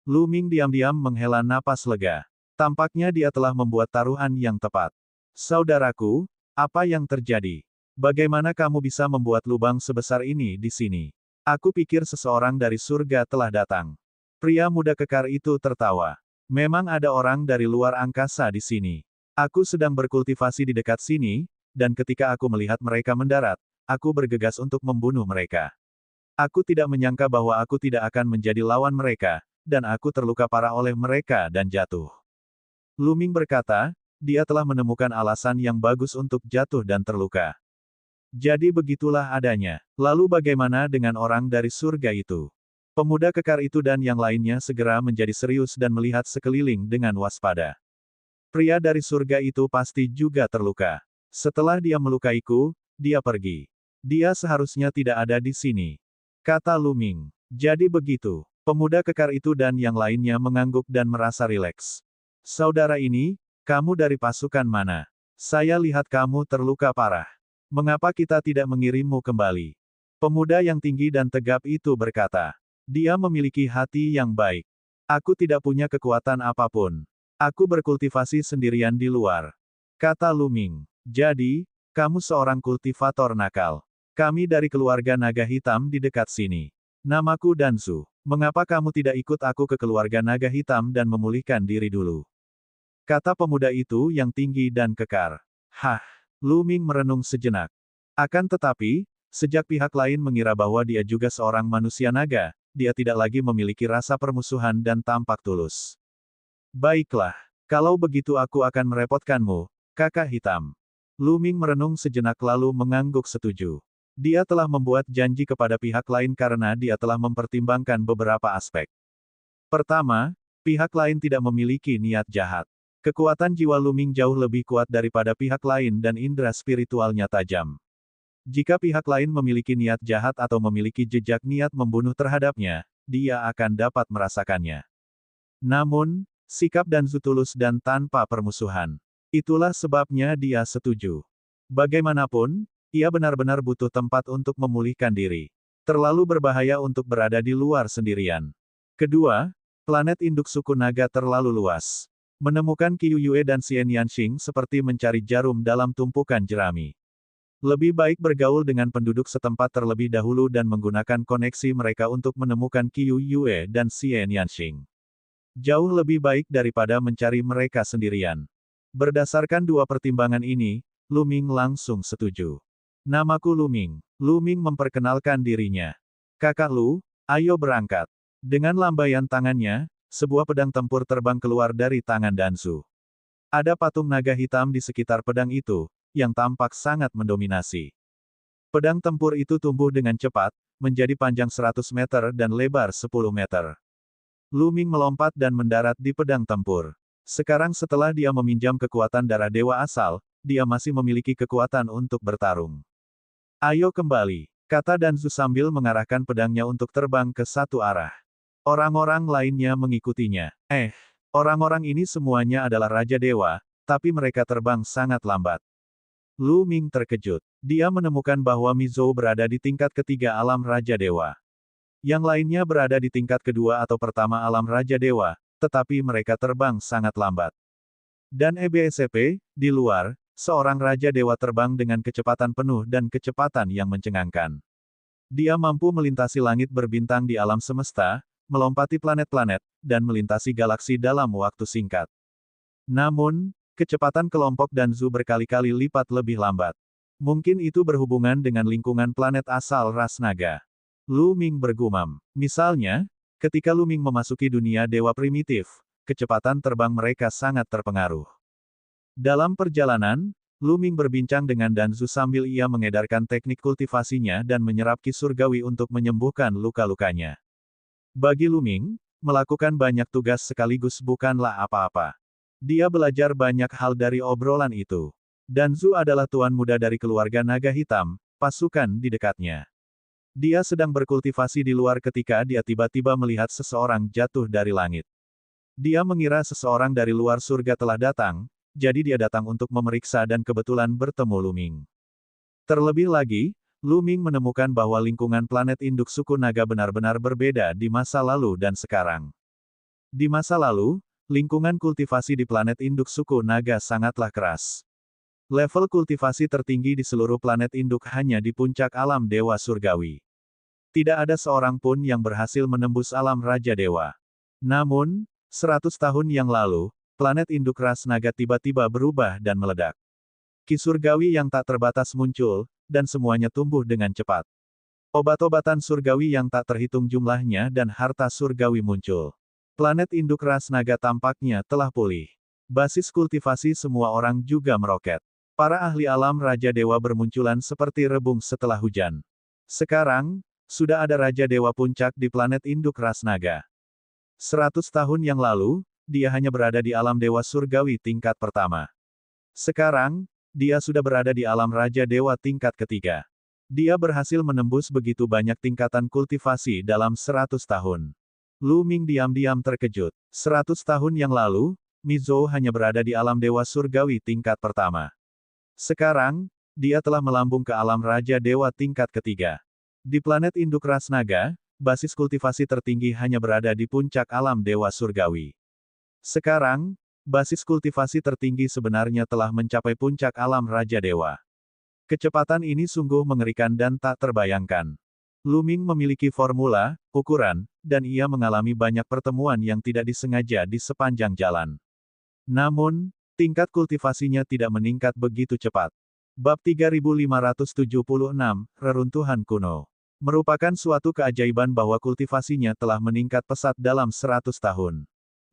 Luming diam-diam menghela napas lega. Tampaknya dia telah membuat taruhan yang tepat. Saudaraku, apa yang terjadi? Bagaimana kamu bisa membuat lubang sebesar ini di sini? Aku pikir seseorang dari surga telah datang. Pria muda kekar itu tertawa. Memang ada orang dari luar angkasa di sini. Aku sedang berkultivasi di dekat sini, dan ketika aku melihat mereka mendarat, aku bergegas untuk membunuh mereka. Aku tidak menyangka bahwa aku tidak akan menjadi lawan mereka, dan aku terluka parah oleh mereka dan jatuh. Lu Ming berkata, dia telah menemukan alasan yang bagus untuk jatuh dan terluka. Jadi begitulah adanya. Lalu bagaimana dengan orang dari surga itu? Pemuda kekar itu dan yang lainnya segera menjadi serius dan melihat sekeliling dengan waspada. Pria dari surga itu pasti juga terluka. Setelah dia melukaiku, dia pergi. Dia seharusnya tidak ada di sini, kata Lu Ming. Jadi begitu. Pemuda kekar itu dan yang lainnya mengangguk dan merasa rileks. Saudara ini, kamu dari pasukan mana? Saya lihat kamu terluka parah. Mengapa kita tidak mengirimmu kembali? Pemuda yang tinggi dan tegap itu berkata. Dia memiliki hati yang baik. Aku tidak punya kekuatan apapun. Aku berkultivasi sendirian di luar, kata Lu Ming. Jadi, kamu seorang kultivator nakal. Kami dari keluarga naga hitam di dekat sini. Namaku Danzu. Mengapa kamu tidak ikut aku ke keluarga naga hitam dan memulihkan diri dulu? Kata pemuda itu yang tinggi dan kekar. Hah. Lu Ming merenung sejenak. Akan tetapi, sejak pihak lain mengira bahwa dia juga seorang manusia naga, dia tidak lagi memiliki rasa permusuhan dan tampak tulus. Baiklah, kalau begitu aku akan merepotkanmu, kakak hitam. Lu Ming merenung sejenak lalu mengangguk setuju. Dia telah membuat janji kepada pihak lain karena dia telah mempertimbangkan beberapa aspek. Pertama, pihak lain tidak memiliki niat jahat. Kekuatan jiwa Lu Ming jauh lebih kuat daripada pihak lain dan indera spiritualnya tajam. Jika pihak lain memiliki niat jahat atau memiliki jejak niat membunuh terhadapnya, dia akan dapat merasakannya. Namun, sikap Danzu tulus dan tanpa permusuhan. Itulah sebabnya dia setuju. Bagaimanapun, ia benar-benar butuh tempat untuk memulihkan diri. Terlalu berbahaya untuk berada di luar sendirian. Kedua, planet induk suku naga terlalu luas. Menemukan Qiu Yue dan Xian Yanxing seperti mencari jarum dalam tumpukan jerami. Lebih baik bergaul dengan penduduk setempat terlebih dahulu dan menggunakan koneksi mereka untuk menemukan Qiu Yue dan Xian Yanxing. Jauh lebih baik daripada mencari mereka sendirian. Berdasarkan dua pertimbangan ini, Lu Ming langsung setuju. Namaku Lu Ming. Lu Ming memperkenalkan dirinya. Kakak Lu, ayo berangkat. Dengan lambaian tangannya, sebuah pedang tempur terbang keluar dari tangan Danzu. Ada patung naga hitam di sekitar pedang itu, yang tampak sangat mendominasi. Pedang tempur itu tumbuh dengan cepat, menjadi panjang 100 meter dan lebar 10 meter. Lu Ming melompat dan mendarat di pedang tempur. Sekarang setelah dia meminjam kekuatan darah dewa asal, dia masih memiliki kekuatan untuk bertarung. Ayo kembali, kata Danzu sambil mengarahkan pedangnya untuk terbang ke satu arah. Orang-orang lainnya mengikutinya. Orang-orang ini semuanya adalah Raja Dewa, tapi mereka terbang sangat lambat. Lu Ming terkejut. Dia menemukan bahwa Mizhou berada di tingkat ketiga alam Raja Dewa. Yang lainnya berada di tingkat kedua atau pertama alam Raja Dewa, tetapi mereka terbang sangat lambat. Dan EBSP, di luar, seorang Raja Dewa terbang dengan kecepatan penuh dan kecepatan yang mencengangkan. Dia mampu melintasi langit berbintang di alam semesta, melompati planet-planet, dan melintasi galaksi dalam waktu singkat. Namun, kecepatan kelompok Danzu berkali-kali lipat lebih lambat. Mungkin itu berhubungan dengan lingkungan planet asal ras naga. Lu Ming bergumam. Misalnya, ketika Lu Ming memasuki dunia dewa primitif, kecepatan terbang mereka sangat terpengaruh. Dalam perjalanan, Lu Ming berbincang dengan Danzu sambil ia mengedarkan teknik kultivasinya dan menyerap ki surgawi untuk menyembuhkan luka-lukanya. Bagi Lu Ming, melakukan banyak tugas sekaligus bukanlah apa-apa. Dia belajar banyak hal dari obrolan itu. Danzu adalah tuan muda dari keluarga naga hitam, pasukan di dekatnya. Dia sedang berkultivasi di luar ketika dia tiba-tiba melihat seseorang jatuh dari langit. Dia mengira seseorang dari luar surga telah datang, jadi dia datang untuk memeriksa dan kebetulan bertemu Lu Ming. Terlebih lagi, Lu Ming menemukan bahwa lingkungan planet induk suku naga benar-benar berbeda di masa lalu dan sekarang. Di masa lalu, lingkungan kultivasi di planet induk suku naga sangatlah keras. Level kultivasi tertinggi di seluruh planet induk hanya di puncak alam dewa surgawi. Tidak ada seorang pun yang berhasil menembus alam Raja Dewa. Namun, 100 tahun yang lalu, planet induk ras naga tiba-tiba berubah dan meledak. Ki surgawi yang tak terbatas muncul, dan semuanya tumbuh dengan cepat. Obat-obatan surgawi yang tak terhitung jumlahnya dan harta surgawi muncul. Planet induk ras naga tampaknya telah pulih. Basis kultivasi semua orang juga meroket. Para ahli alam Raja Dewa bermunculan seperti rebung setelah hujan. Sekarang, sudah ada Raja Dewa Puncak di planet induk ras naga. 100 tahun yang lalu, dia hanya berada di alam Dewa Surgawi tingkat pertama. Sekarang, dia sudah berada di alam Raja Dewa tingkat ketiga. Dia berhasil menembus begitu banyak tingkatan kultivasi dalam 100 tahun. Lu Ming diam-diam terkejut. 100 tahun yang lalu, Mizhou hanya berada di alam Dewa Surgawi tingkat pertama. Sekarang, dia telah melambung ke alam Raja Dewa tingkat ketiga. Di planet induk ras naga, basis kultivasi tertinggi hanya berada di puncak alam Dewa Surgawi. Sekarang, basis kultivasi tertinggi sebenarnya telah mencapai puncak alam Raja Dewa. Kecepatan ini sungguh mengerikan dan tak terbayangkan. Lu Ming memiliki formula, ukuran, dan ia mengalami banyak pertemuan yang tidak disengaja di sepanjang jalan. Namun, tingkat kultivasinya tidak meningkat begitu cepat. Bab 3576, Reruntuhan Kuno. Merupakan suatu keajaiban bahwa kultivasinya telah meningkat pesat dalam 100 tahun.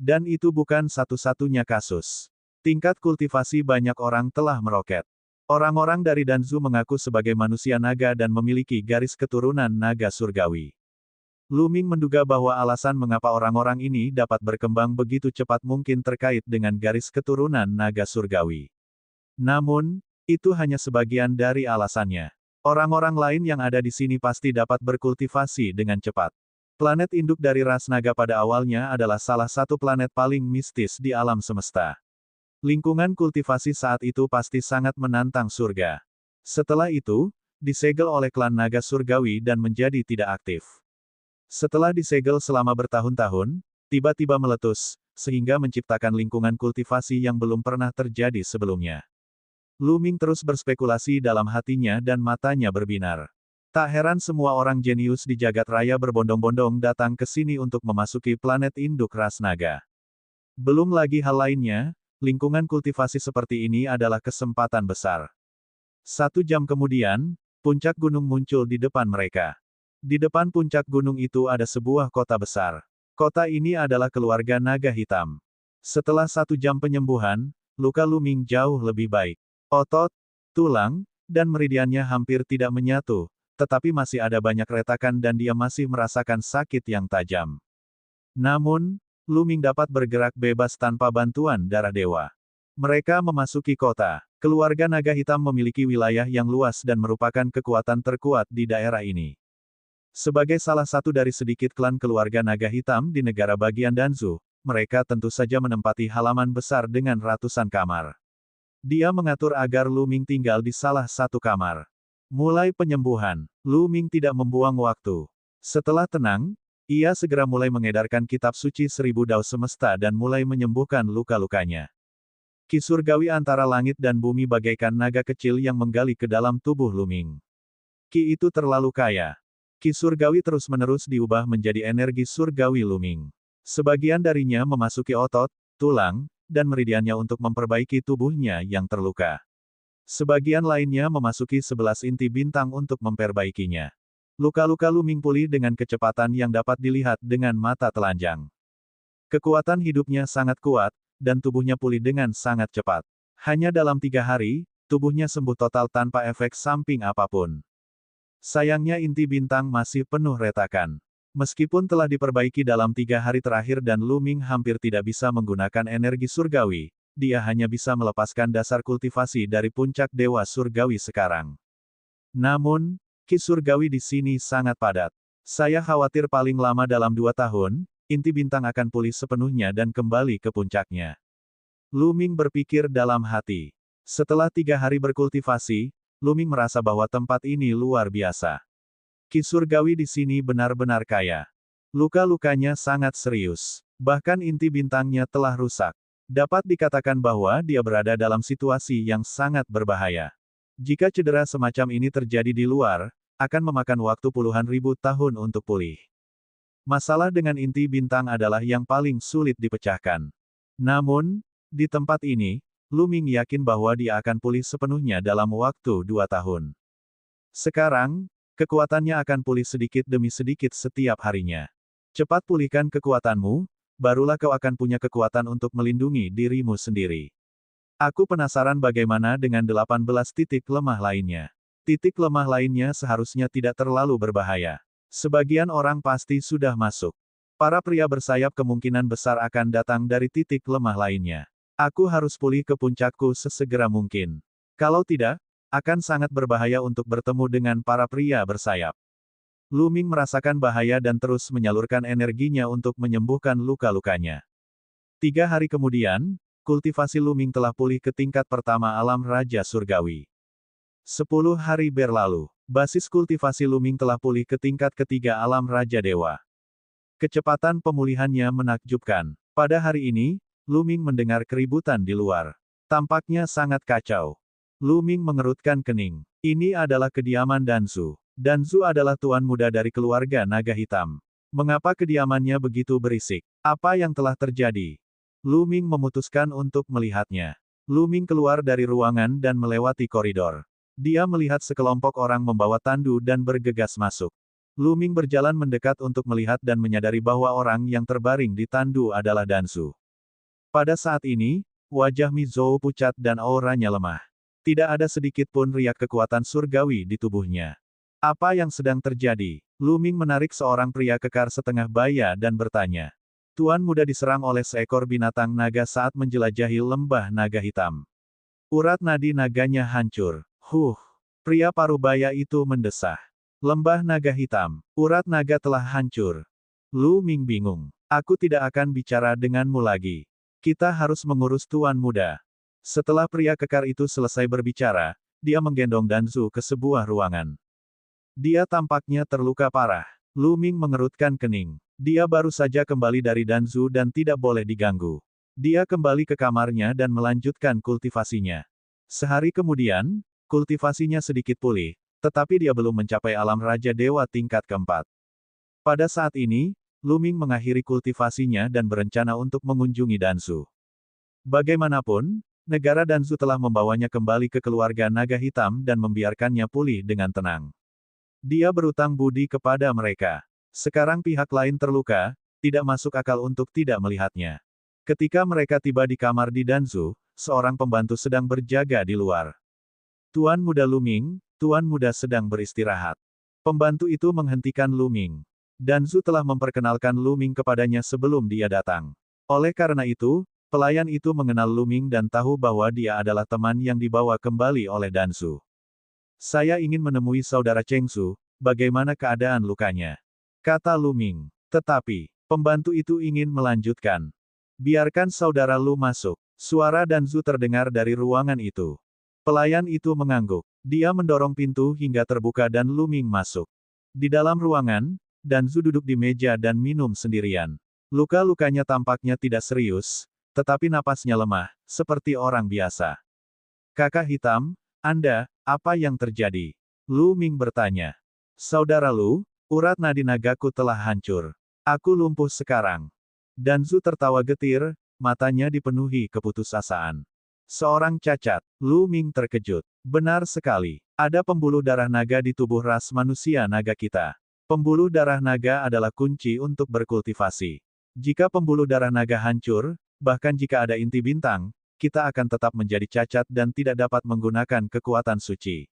Dan itu bukan satu-satunya kasus. Tingkat kultivasi banyak orang telah meroket. Orang-orang dari Danzu mengaku sebagai manusia naga dan memiliki garis keturunan naga surgawi. Lu Ming menduga bahwa alasan mengapa orang-orang ini dapat berkembang begitu cepat mungkin terkait dengan garis keturunan naga surgawi. Namun, itu hanya sebagian dari alasannya. Orang-orang lain yang ada di sini pasti dapat berkultivasi dengan cepat. Planet induk dari ras naga pada awalnya adalah salah satu planet paling mistis di alam semesta. Lingkungan kultivasi saat itu pasti sangat menantang surga. Setelah itu, disegel oleh klan naga surgawi dan menjadi tidak aktif. Setelah disegel selama bertahun-tahun, tiba-tiba meletus, sehingga menciptakan lingkungan kultivasi yang belum pernah terjadi sebelumnya. Lu Ming terus berspekulasi dalam hatinya dan matanya berbinar. Tak heran semua orang jenius di jagat raya berbondong-bondong datang ke sini untuk memasuki planet induk ras naga. Belum lagi hal lainnya, lingkungan kultivasi seperti ini adalah kesempatan besar. 1 jam kemudian, puncak gunung muncul di depan mereka. Di depan puncak gunung itu ada sebuah kota besar. Kota ini adalah keluarga naga hitam. Setelah 1 jam penyembuhan, luka Lu Ming jauh lebih baik. Otot, tulang, dan meridiannya hampir tidak menyatu, tetapi masih ada banyak retakan dan dia masih merasakan sakit yang tajam. Namun, Lu Ming dapat bergerak bebas tanpa bantuan darah dewa. Mereka memasuki kota. Keluarga naga hitam memiliki wilayah yang luas dan merupakan kekuatan terkuat di daerah ini. Sebagai salah satu dari sedikit klan keluarga naga hitam di negara bagian Danzu, mereka tentu saja menempati halaman besar dengan ratusan kamar. Dia mengatur agar Lu Ming tinggal di salah satu kamar. Mulai penyembuhan, Lu Ming tidak membuang waktu. Setelah tenang, ia segera mulai mengedarkan kitab suci 1000 dao semesta dan mulai menyembuhkan luka-lukanya. Ki surgawi antara langit dan bumi bagaikan naga kecil yang menggali ke dalam tubuh Lu Ming. Ki itu terlalu kaya. Ki surgawi terus-menerus diubah menjadi energi surgawi Lu Ming. Sebagian darinya memasuki otot, tulang, dan meridiannya untuk memperbaiki tubuhnya yang terluka. Sebagian lainnya memasuki 11 inti bintang untuk memperbaikinya. Luka-luka Lu Ming pulih dengan kecepatan yang dapat dilihat dengan mata telanjang. Kekuatan hidupnya sangat kuat, dan tubuhnya pulih dengan sangat cepat. Hanya dalam 3 hari, tubuhnya sembuh total tanpa efek samping apapun. Sayangnya inti bintang masih penuh retakan. Meskipun telah diperbaiki dalam 3 hari terakhir dan Lu Ming hampir tidak bisa menggunakan energi surgawi, dia hanya bisa melepaskan dasar kultivasi dari puncak dewa surgawi sekarang. Namun, ki surgawi di sini sangat padat. Saya khawatir paling lama dalam 2 tahun, inti bintang akan pulih sepenuhnya dan kembali ke puncaknya. Lu Ming berpikir dalam hati. Setelah 3 hari berkultivasi, Lu Ming merasa bahwa tempat ini luar biasa. Ki surgawi di sini benar-benar kaya. Luka-lukanya sangat serius. Bahkan inti bintangnya telah rusak. Dapat dikatakan bahwa dia berada dalam situasi yang sangat berbahaya. Jika cedera semacam ini terjadi di luar, akan memakan waktu puluhan ribu tahun untuk pulih. Masalah dengan inti bintang adalah yang paling sulit dipecahkan. Namun, Di tempat ini, Lu Ming yakin bahwa dia akan pulih sepenuhnya dalam waktu 2 tahun. Sekarang, kekuatannya akan pulih sedikit demi sedikit setiap harinya. Cepat pulihkan kekuatanmu, barulah kau akan punya kekuatan untuk melindungi dirimu sendiri. Aku penasaran bagaimana dengan 18 titik lemah lainnya. Titik lemah lainnya seharusnya tidak terlalu berbahaya. Sebagian orang pasti sudah masuk. Para pria bersayap kemungkinan besar akan datang dari titik lemah lainnya. Aku harus pulih ke puncakku sesegera mungkin. Kalau tidak, akan sangat berbahaya untuk bertemu dengan para pria bersayap. Lu Ming merasakan bahaya dan terus menyalurkan energinya untuk menyembuhkan luka-lukanya. 3 hari kemudian, kultivasi Lu Ming telah pulih ke tingkat pertama alam Raja Surgawi. 10 hari berlalu, basis kultivasi Lu Ming telah pulih ke tingkat ketiga alam Raja Dewa. Kecepatan pemulihannya menakjubkan. Pada hari ini, Lu Ming mendengar keributan di luar. Tampaknya sangat kacau. Lu Ming mengerutkan kening. Ini adalah kediaman Danzu. Danzu adalah tuan muda dari keluarga naga hitam. Mengapa kediamannya begitu berisik? Apa yang telah terjadi? Lu Ming memutuskan untuk melihatnya. Lu Ming keluar dari ruangan dan melewati koridor. Dia melihat sekelompok orang membawa tandu dan bergegas masuk. Lu Ming berjalan mendekat untuk melihat dan menyadari bahwa orang yang terbaring di tandu adalah Danzu. Pada saat ini, wajah Mi Zhou pucat dan auranya lemah. Tidak ada sedikit pun riak kekuatan surgawi di tubuhnya. Apa yang sedang terjadi? Lu Ming menarik seorang pria kekar setengah baya dan bertanya. Tuan muda diserang oleh seekor binatang naga saat menjelajahi lembah naga hitam. Urat nadi naganya hancur. Pria parubaya itu mendesah. Lembah naga hitam. Urat naga telah hancur. Lu Ming bingung. Aku tidak akan bicara denganmu lagi. Kita harus mengurus tuan muda. Setelah pria kekar itu selesai berbicara, dia menggendong Danzu ke sebuah ruangan. Dia tampaknya terluka parah. Lu Ming mengerutkan kening. Dia baru saja kembali dari Danzu dan tidak boleh diganggu. Dia kembali ke kamarnya dan melanjutkan kultivasinya. Sehari kemudian, kultivasinya sedikit pulih, tetapi dia belum mencapai alam Raja Dewa tingkat keempat. Pada saat ini, Lu Ming mengakhiri kultivasinya dan berencana untuk mengunjungi Danzu. Bagaimanapun, negara Danzu telah membawanya kembali ke keluarga naga hitam dan membiarkannya pulih dengan tenang. Dia berutang budi kepada mereka. Sekarang pihak lain terluka, tidak masuk akal untuk tidak melihatnya. Ketika mereka tiba di kamar di Danzu, seorang pembantu sedang berjaga di luar. Tuan muda Lu Ming, tuan muda sedang beristirahat. Pembantu itu menghentikan Lu Ming. Danzu telah memperkenalkan Lu Ming kepadanya sebelum dia datang. Oleh karena itu, pelayan itu mengenal Lu Ming dan tahu bahwa dia adalah teman yang dibawa kembali oleh Danzu. Saya ingin menemui saudara Cheng Su, bagaimana keadaan lukanya? Kata Lu Ming. Tetapi, pembantu itu ingin melanjutkan. Biarkan saudara Lu masuk. Suara Danzu terdengar dari ruangan itu. Pelayan itu mengangguk. Dia mendorong pintu hingga terbuka dan Lu Ming masuk. Di dalam ruangan, Danzu duduk di meja dan minum sendirian. Luka-lukanya tampaknya tidak serius, tetapi napasnya lemah, seperti orang biasa. Kakak hitam, Anda, apa yang terjadi? Lu Ming bertanya. Saudara Lu, urat nadi nagaku telah hancur. Aku lumpuh sekarang. Danzu tertawa getir, matanya dipenuhi keputusasaan. Seorang cacat. Lu Ming terkejut. Benar sekali. Ada pembuluh darah naga di tubuh ras manusia naga kita. Pembuluh darah naga adalah kunci untuk berkultivasi. Jika pembuluh darah naga hancur, bahkan jika ada inti bintang, kita akan tetap menjadi cacat dan tidak dapat menggunakan kekuatan suci.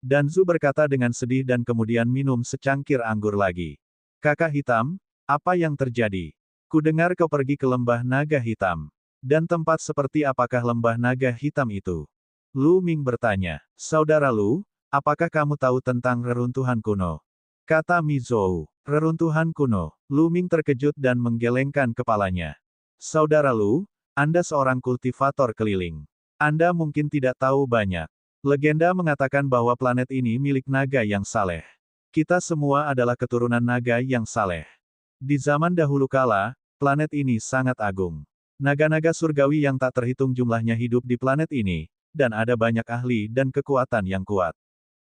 Danzu berkata dengan sedih dan kemudian minum secangkir anggur lagi. Kakak hitam, apa yang terjadi? Kudengar kau pergi ke lembah naga hitam. Dan tempat seperti apakah lembah naga hitam itu? Lu Ming bertanya. Saudara Lu, apakah kamu tahu tentang reruntuhan kuno? Kata Mi Zhou. Reruntuhan kuno. Lu Ming terkejut dan menggelengkan kepalanya. Saudara Lu, Anda seorang kultivator keliling. Anda mungkin tidak tahu banyak. Legenda mengatakan bahwa planet ini milik naga yang saleh. Kita semua adalah keturunan naga yang saleh. Di zaman dahulu kala, planet ini sangat agung. Naga-naga surgawi yang tak terhitung jumlahnya hidup di planet ini, dan ada banyak ahli dan kekuatan yang kuat.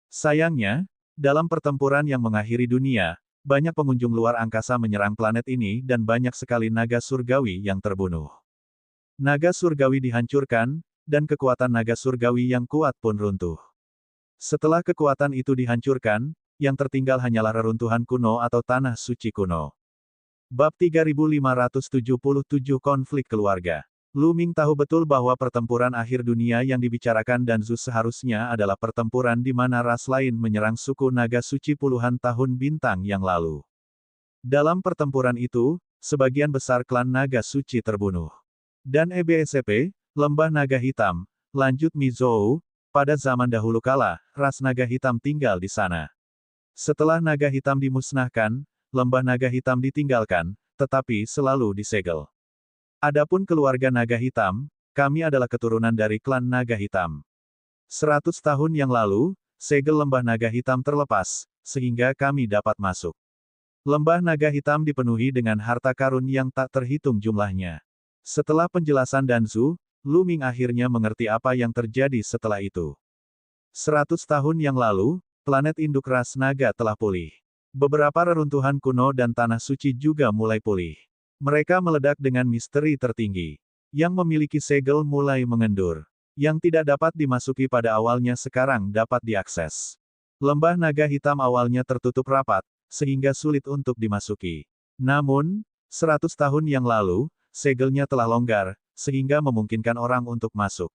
Sayangnya, dalam pertempuran yang mengakhiri dunia, banyak pengunjung luar angkasa menyerang planet ini dan banyak sekali naga surgawi yang terbunuh. Naga surgawi dihancurkan, dan kekuatan naga surgawi yang kuat pun runtuh. Setelah kekuatan itu dihancurkan, yang tertinggal hanyalah reruntuhan kuno atau tanah suci kuno. Bab 3577 Konflik Keluarga. Lu Ming tahu betul bahwa pertempuran akhir dunia yang dibicarakan Danzu seharusnya adalah pertempuran di mana ras lain menyerang suku naga suci puluhan tahun bintang yang lalu. Dalam pertempuran itu, sebagian besar klan naga suci terbunuh. Dan EBSP, Lembah Naga Hitam, lanjut Mizou, pada zaman dahulu kala, ras naga hitam tinggal di sana. Setelah naga hitam dimusnahkan, Lembah Naga Hitam ditinggalkan, tetapi selalu disegel. Adapun keluarga naga hitam, kami adalah keturunan dari klan naga hitam. 100 tahun yang lalu, segel Lembah Naga Hitam terlepas, sehingga kami dapat masuk. Lembah Naga Hitam dipenuhi dengan harta karun yang tak terhitung jumlahnya. Setelah penjelasan Danzu, Lu Ming akhirnya mengerti apa yang terjadi setelah itu. 100 tahun yang lalu, planet induk ras naga telah pulih. Beberapa reruntuhan kuno dan tanah suci juga mulai pulih. Mereka meledak dengan misteri tertinggi. Yang memiliki segel mulai mengendur. Yang tidak dapat dimasuki pada awalnya sekarang dapat diakses. Lembah Naga Hitam awalnya tertutup rapat, sehingga sulit untuk dimasuki. Namun, 100 tahun yang lalu, segelnya telah longgar, sehingga memungkinkan orang untuk masuk.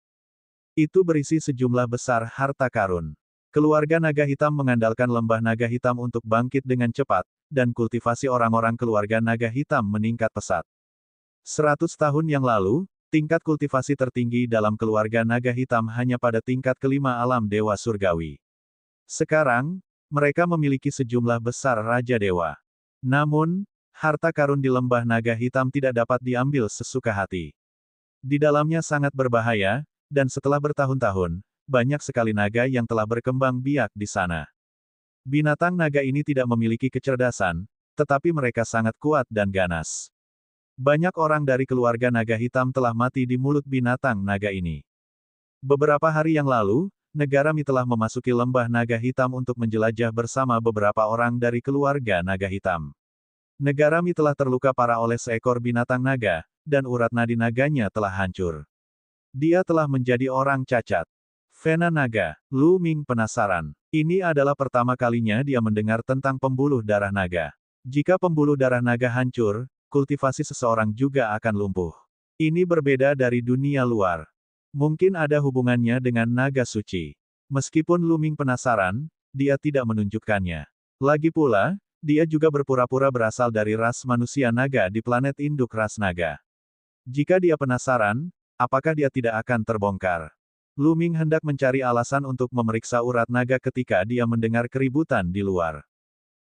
Itu berisi sejumlah besar harta karun. Keluarga Naga Hitam mengandalkan Lembah Naga Hitam untuk bangkit dengan cepat, dan kultivasi orang-orang keluarga Naga Hitam meningkat pesat. 100 tahun yang lalu, tingkat kultivasi tertinggi dalam keluarga Naga Hitam hanya pada tingkat kelima alam Dewa Surgawi. Sekarang, mereka memiliki sejumlah besar Raja Dewa. Namun, harta karun di Lembah Naga Hitam tidak dapat diambil sesuka hati. Di dalamnya sangat berbahaya, dan setelah bertahun-tahun, banyak sekali naga yang telah berkembang biak di sana. Binatang naga ini tidak memiliki kecerdasan, tetapi mereka sangat kuat dan ganas. Banyak orang dari keluarga naga hitam telah mati di mulut binatang naga ini. Beberapa hari yang lalu, negara Mi telah memasuki Lembah Naga Hitam untuk menjelajah bersama beberapa orang dari keluarga naga hitam. Negara Mi telah terluka parah oleh seekor binatang naga, dan urat nadi naganya telah hancur. Dia telah menjadi orang cacat. Vena Naga, Lu Ming penasaran. Ini adalah pertama kalinya dia mendengar tentang pembuluh darah naga. Jika pembuluh darah naga hancur, kultivasi seseorang juga akan lumpuh. Ini berbeda dari dunia luar. Mungkin ada hubungannya dengan naga suci. Meskipun Lu Ming penasaran, dia tidak menunjukkannya. Lagi pula, dia juga berpura-pura berasal dari ras manusia naga di planet induk ras naga. Jika dia penasaran, apakah dia tidak akan terbongkar? Lu Ming hendak mencari alasan untuk memeriksa urat naga ketika dia mendengar keributan di luar.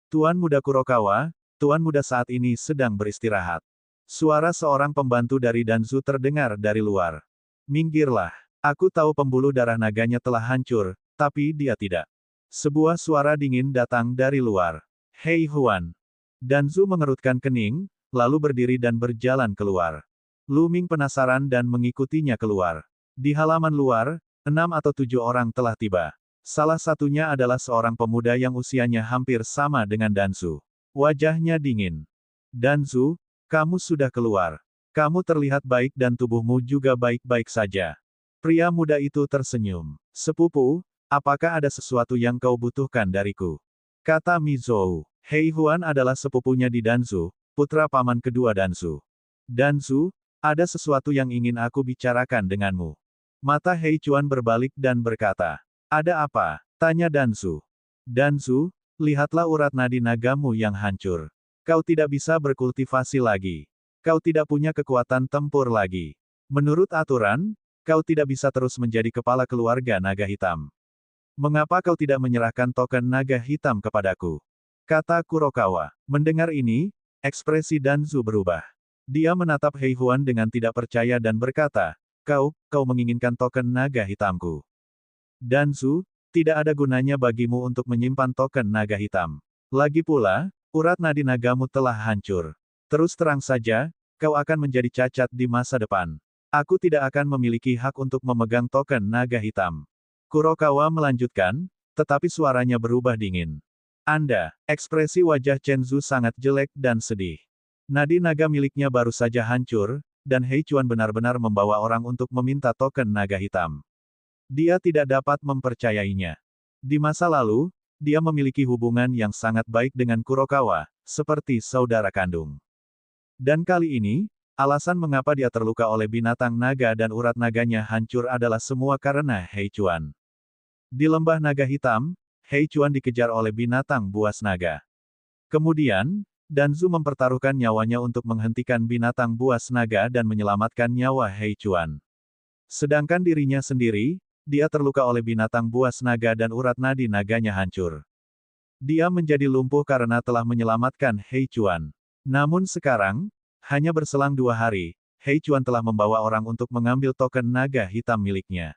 Tuan Muda Kurokawa, Tuan Muda saat ini sedang beristirahat. Suara seorang pembantu dari Danzu terdengar dari luar. Minggirlah. Aku tahu pembuluh darah naganya telah hancur, tapi dia tidak. Sebuah suara dingin datang dari luar. Hei Huan. Danzu mengerutkan kening, lalu berdiri dan berjalan keluar. Lu Ming penasaran dan mengikutinya keluar. Di halaman luar, 6 atau 7 orang telah tiba. Salah satunya adalah seorang pemuda yang usianya hampir sama dengan Danzu. Wajahnya dingin. Danzu, kamu sudah keluar. Kamu terlihat baik dan tubuhmu juga baik-baik saja. Pria muda itu tersenyum. Sepupu, apakah ada sesuatu yang kau butuhkan dariku? Kata Mizou. Hei Huan adalah sepupunya di Danzu, putra paman kedua Danzu. Danzu, ada sesuatu yang ingin aku bicarakan denganmu. Mata Hei Chuan berbalik dan berkata, ada apa? Tanya Danzu. Danzu, lihatlah urat nadi nagamu yang hancur. Kau tidak bisa berkultivasi lagi. Kau tidak punya kekuatan tempur lagi. Menurut aturan, kau tidak bisa terus menjadi kepala keluarga naga hitam. Mengapa kau tidak menyerahkan token naga hitam kepadaku? Kata Kurokawa. Mendengar ini, ekspresi Danzu berubah. Dia menatap Hei Huan dengan tidak percaya dan berkata, kau menginginkan token naga hitamku. Danzu, tidak ada gunanya bagimu untuk menyimpan token naga hitam. Lagi pula, urat nadi nagamu telah hancur. Terus terang saja, kau akan menjadi cacat di masa depan. Aku tidak akan memiliki hak untuk memegang token naga hitam. Kurokawa melanjutkan, tetapi suaranya berubah dingin. Anda, ekspresi wajah Chen Zhu sangat jelek dan sedih. Nadi naga miliknya baru saja hancur, dan Hei Chuan benar-benar membawa orang untuk meminta token naga hitam. Dia tidak dapat mempercayainya. Di masa lalu, dia memiliki hubungan yang sangat baik dengan Kurokawa, seperti saudara kandung. Dan kali ini, alasan mengapa dia terluka oleh binatang naga dan urat naganya hancur adalah semua karena Hei Chuan. Di lembah naga hitam, Hei Chuan dikejar oleh binatang buas naga. Kemudian, Danzu mempertaruhkan nyawanya untuk menghentikan binatang buas naga dan menyelamatkan nyawa Hei Chuan. Sedangkan dirinya sendiri, dia terluka oleh binatang buas naga dan urat nadi naganya hancur. Dia menjadi lumpuh karena telah menyelamatkan Hei Chuan. Namun sekarang, hanya berselang 2 hari, Hei Chuan telah membawa orang untuk mengambil token naga hitam miliknya.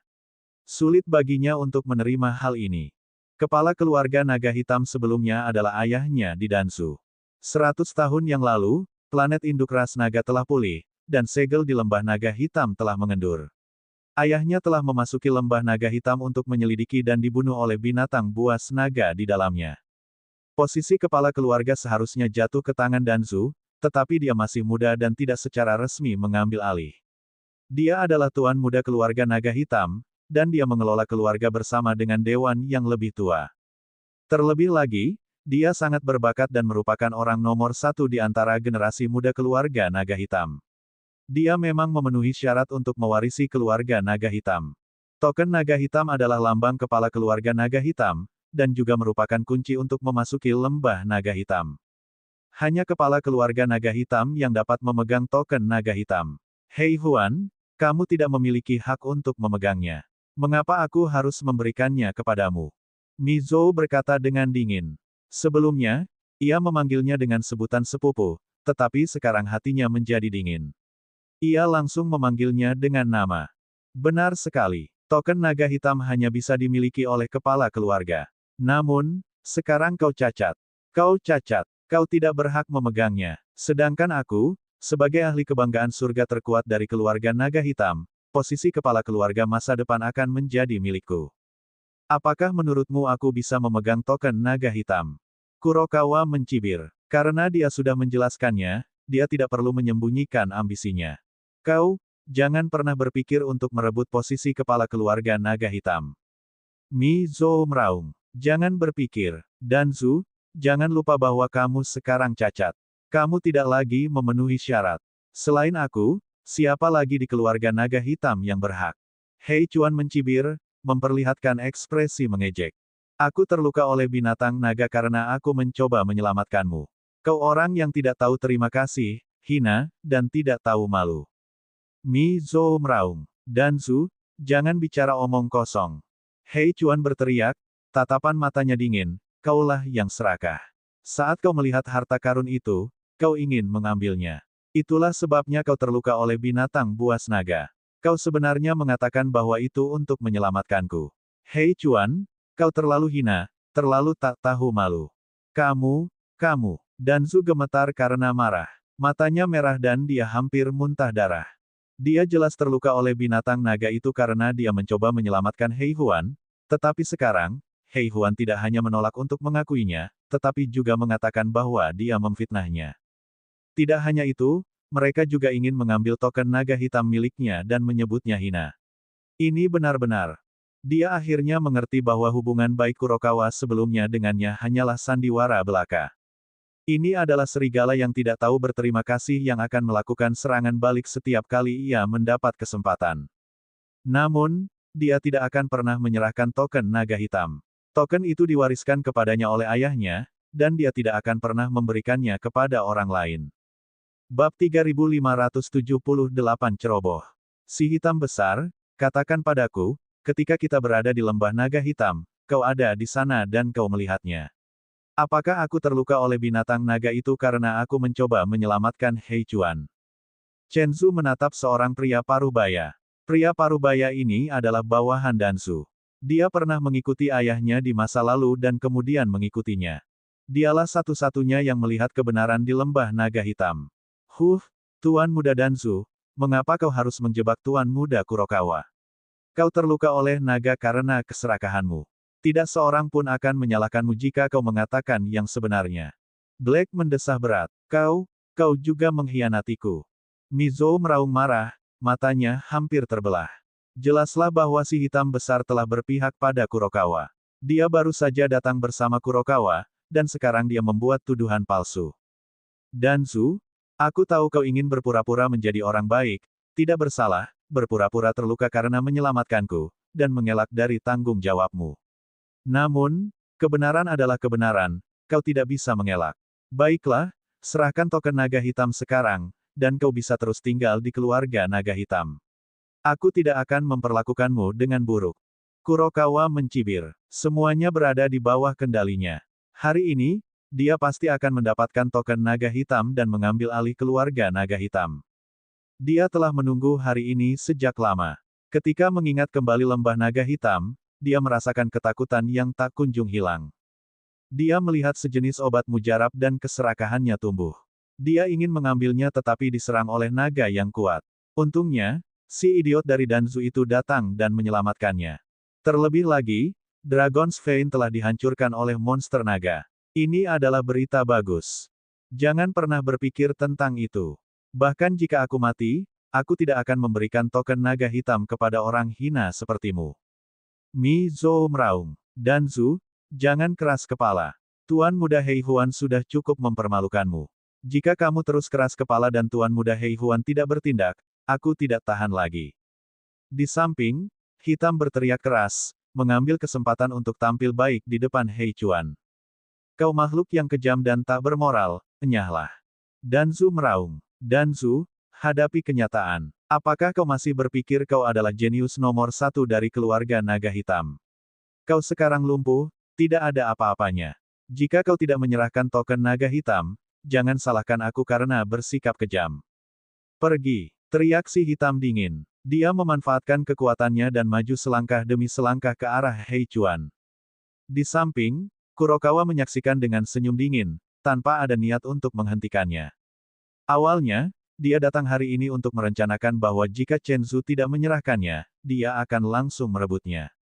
Sulit baginya untuk menerima hal ini. Kepala keluarga naga hitam sebelumnya adalah ayahnya di Danzu. 100 tahun yang lalu, planet induk ras naga telah pulih, dan segel di lembah naga hitam telah mengendur. Ayahnya telah memasuki lembah naga hitam untuk menyelidiki dan dibunuh oleh binatang buas naga di dalamnya. Posisi kepala keluarga seharusnya jatuh ke tangan Danzu, tetapi dia masih muda dan tidak secara resmi mengambil alih. Dia adalah tuan muda keluarga naga hitam, dan dia mengelola keluarga bersama dengan dewan yang lebih tua. Terlebih lagi, dia sangat berbakat dan merupakan orang nomor 1 di antara generasi muda keluarga naga hitam. Dia memang memenuhi syarat untuk mewarisi keluarga naga hitam. Token naga hitam adalah lambang kepala keluarga naga hitam, dan juga merupakan kunci untuk memasuki lembah naga hitam. Hanya kepala keluarga naga hitam yang dapat memegang token naga hitam. Hei Huan, kamu tidak memiliki hak untuk memegangnya. Mengapa aku harus memberikannya kepadamu? Mi Zhou berkata dengan dingin. Sebelumnya, ia memanggilnya dengan sebutan sepupu, tetapi sekarang hatinya menjadi dingin. Ia langsung memanggilnya dengan nama. Benar sekali, token naga hitam hanya bisa dimiliki oleh kepala keluarga. Namun, sekarang kau cacat. Kau cacat, kau tidak berhak memegangnya. Sedangkan aku, sebagai ahli kebanggaan surga terkuat dari keluarga naga hitam, posisi kepala keluarga masa depan akan menjadi milikku. Apakah menurutmu aku bisa memegang token naga hitam? Kurokawa mencibir. Karena dia sudah menjelaskannya, dia tidak perlu menyembunyikan ambisinya. Kau, jangan pernah berpikir untuk merebut posisi kepala keluarga naga hitam. Mi Zhou meraung. Jangan berpikir. Danzu, jangan lupa bahwa kamu sekarang cacat. Kamu tidak lagi memenuhi syarat. Selain aku, siapa lagi di keluarga naga hitam yang berhak? Hei Chuan mencibir, memperlihatkan ekspresi mengejek. Aku terluka oleh binatang naga karena aku mencoba menyelamatkanmu. Kau orang yang tidak tahu terima kasih, hina, dan tidak tahu malu. Mi Zhou meraung. Danzu, jangan bicara omong kosong. Hei Chuan berteriak, tatapan matanya dingin, kaulah yang serakah. Saat kau melihat harta karun itu, kau ingin mengambilnya. Itulah sebabnya kau terluka oleh binatang buas naga. Kau sebenarnya mengatakan bahwa itu untuk menyelamatkanku. Hei Chuan, kau terlalu hina, terlalu tak tahu malu. Kamu. Danzu gemetar karena marah. Matanya merah dan dia hampir muntah darah. Dia jelas terluka oleh binatang naga itu karena dia mencoba menyelamatkan Hei Huan, tetapi sekarang, Hei Huan tidak hanya menolak untuk mengakuinya, tetapi juga mengatakan bahwa dia memfitnahnya. Tidak hanya itu, mereka juga ingin mengambil token naga hitam miliknya dan menyebutnya hina. Ini benar-benar. Dia akhirnya mengerti bahwa hubungan baik Kurokawa sebelumnya dengannya hanyalah sandiwara belaka. Ini adalah serigala yang tidak tahu berterima kasih yang akan melakukan serangan balik setiap kali ia mendapat kesempatan. Namun, dia tidak akan pernah menyerahkan token naga hitam. Token itu diwariskan kepadanya oleh ayahnya, dan dia tidak akan pernah memberikannya kepada orang lain. Bab 3578 Ceroboh. Si hitam besar, katakan padaku, ketika kita berada di lembah naga hitam, kau ada di sana dan kau melihatnya. Apakah aku terluka oleh binatang naga itu karena aku mencoba menyelamatkan Hei Chuan? Chen Zhu menatap seorang pria parubaya. Pria parubaya ini adalah bawahan Danzu. Dia pernah mengikuti ayahnya di masa lalu dan kemudian mengikutinya. Dialah satu-satunya yang melihat kebenaran di lembah naga hitam. Tuan muda Danzu, mengapa kau harus menjebak Tuan muda Kurokawa? Kau terluka oleh naga karena keserakahanmu. Tidak seorang pun akan menyalahkanmu jika kau mengatakan yang sebenarnya. Black mendesah berat. Kau juga mengkhianatiku. Mizou meraung marah, matanya hampir terbelah. Jelaslah bahwa si hitam besar telah berpihak pada Kurokawa. Dia baru saja datang bersama Kurokawa, dan sekarang dia membuat tuduhan palsu. Danzu, aku tahu kau ingin berpura-pura menjadi orang baik, tidak bersalah, berpura-pura terluka karena menyelamatkanku, dan mengelak dari tanggung jawabmu. Namun, kebenaran adalah kebenaran, kau tidak bisa mengelak. Baiklah, serahkan token naga hitam sekarang, dan kau bisa terus tinggal di keluarga naga hitam. Aku tidak akan memperlakukanmu dengan buruk. Kurokawa mencibir. Semuanya berada di bawah kendalinya. Hari ini, dia pasti akan mendapatkan token naga hitam dan mengambil alih keluarga naga hitam. Dia telah menunggu hari ini sejak lama. Ketika mengingat kembali lembah naga hitam, dia merasakan ketakutan yang tak kunjung hilang. Dia melihat sejenis obat mujarab dan keserakahannya tumbuh. Dia ingin mengambilnya tetapi diserang oleh naga yang kuat. Untungnya, si idiot dari Danzu itu datang dan menyelamatkannya. Terlebih lagi, Dragon's Vein telah dihancurkan oleh monster naga. Ini adalah berita bagus. Jangan pernah berpikir tentang itu. Bahkan jika aku mati, aku tidak akan memberikan token naga hitam kepada orang hina sepertimu. Mi Zhou meraung. Danzu, jangan keras kepala. Tuan Muda Hei Huan sudah cukup mempermalukanmu. Jika kamu terus keras kepala dan Tuan Muda Hei Huan tidak bertindak, aku tidak tahan lagi. Di samping, Hitam berteriak keras, mengambil kesempatan untuk tampil baik di depan Hei Chuan. Kau makhluk yang kejam dan tak bermoral, enyahlah. Danzu meraung. Danzu, hadapi kenyataan. Apakah kau masih berpikir kau adalah jenius nomor satu dari keluarga naga hitam? Kau sekarang lumpuh, tidak ada apa-apanya. Jika kau tidak menyerahkan token naga hitam, jangan salahkan aku karena bersikap kejam. Pergi, teriak si hitam dingin. Dia memanfaatkan kekuatannya dan maju selangkah demi selangkah ke arah Hei Chuan. Di samping, Kurokawa menyaksikan dengan senyum dingin, tanpa ada niat untuk menghentikannya. Awalnya, dia datang hari ini untuk merencanakan bahwa jika Chen Zhu tidak menyerahkannya, dia akan langsung merebutnya.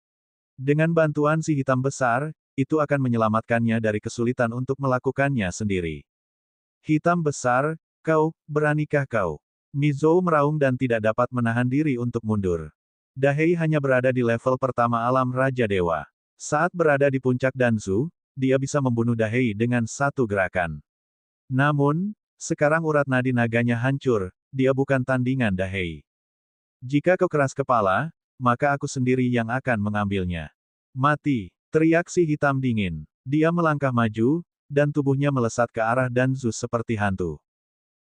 Dengan bantuan si hitam besar, itu akan menyelamatkannya dari kesulitan untuk melakukannya sendiri. Hitam besar, beranikah kau? Mi Zhou meraung dan tidak dapat menahan diri untuk mundur. Dahei hanya berada di level pertama alam Raja Dewa. Saat berada di puncak Danzu, dia bisa membunuh Dahei dengan satu gerakan. Namun, sekarang urat nadi naganya hancur, dia bukan tandingan Dahei. Jika kau keras kepala, maka aku sendiri yang akan mengambilnya. Mati, teriak si hitam dingin. Dia melangkah maju, dan tubuhnya melesat ke arah Danzu seperti hantu.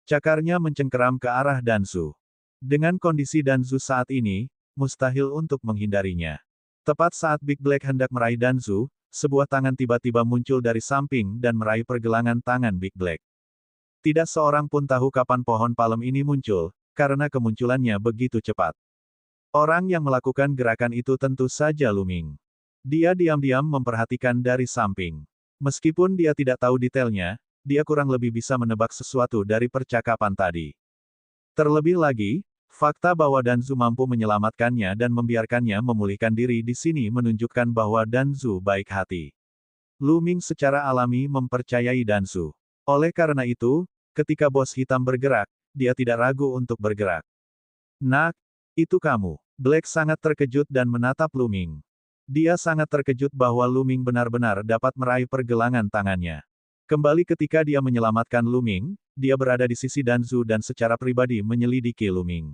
Cakarnya mencengkeram ke arah Danzu. Dengan kondisi Danzu saat ini, mustahil untuk menghindarinya. Tepat saat Big Black hendak meraih Danzu, sebuah tangan tiba-tiba muncul dari samping dan meraih pergelangan tangan Big Black. Tidak seorang pun tahu kapan pohon palem ini muncul, karena kemunculannya begitu cepat. Orang yang melakukan gerakan itu tentu saja Lu Ming. Dia diam-diam memperhatikan dari samping. Meskipun dia tidak tahu detailnya, dia kurang lebih bisa menebak sesuatu dari percakapan tadi. Terlebih lagi, fakta bahwa Danzu mampu menyelamatkannya dan membiarkannya memulihkan diri di sini menunjukkan bahwa Danzu baik hati. Lu Ming secara alami mempercayai Danzu. Oleh karena itu, ketika bos hitam bergerak, dia tidak ragu untuk bergerak. Nak, itu kamu. Black sangat terkejut dan menatap Lu Ming. Dia sangat terkejut bahwa Lu Ming benar-benar dapat meraih pergelangan tangannya. Kembali ketika dia menyelamatkan Lu Ming, dia berada di sisi Danzu dan secara pribadi menyelidiki Lu Ming.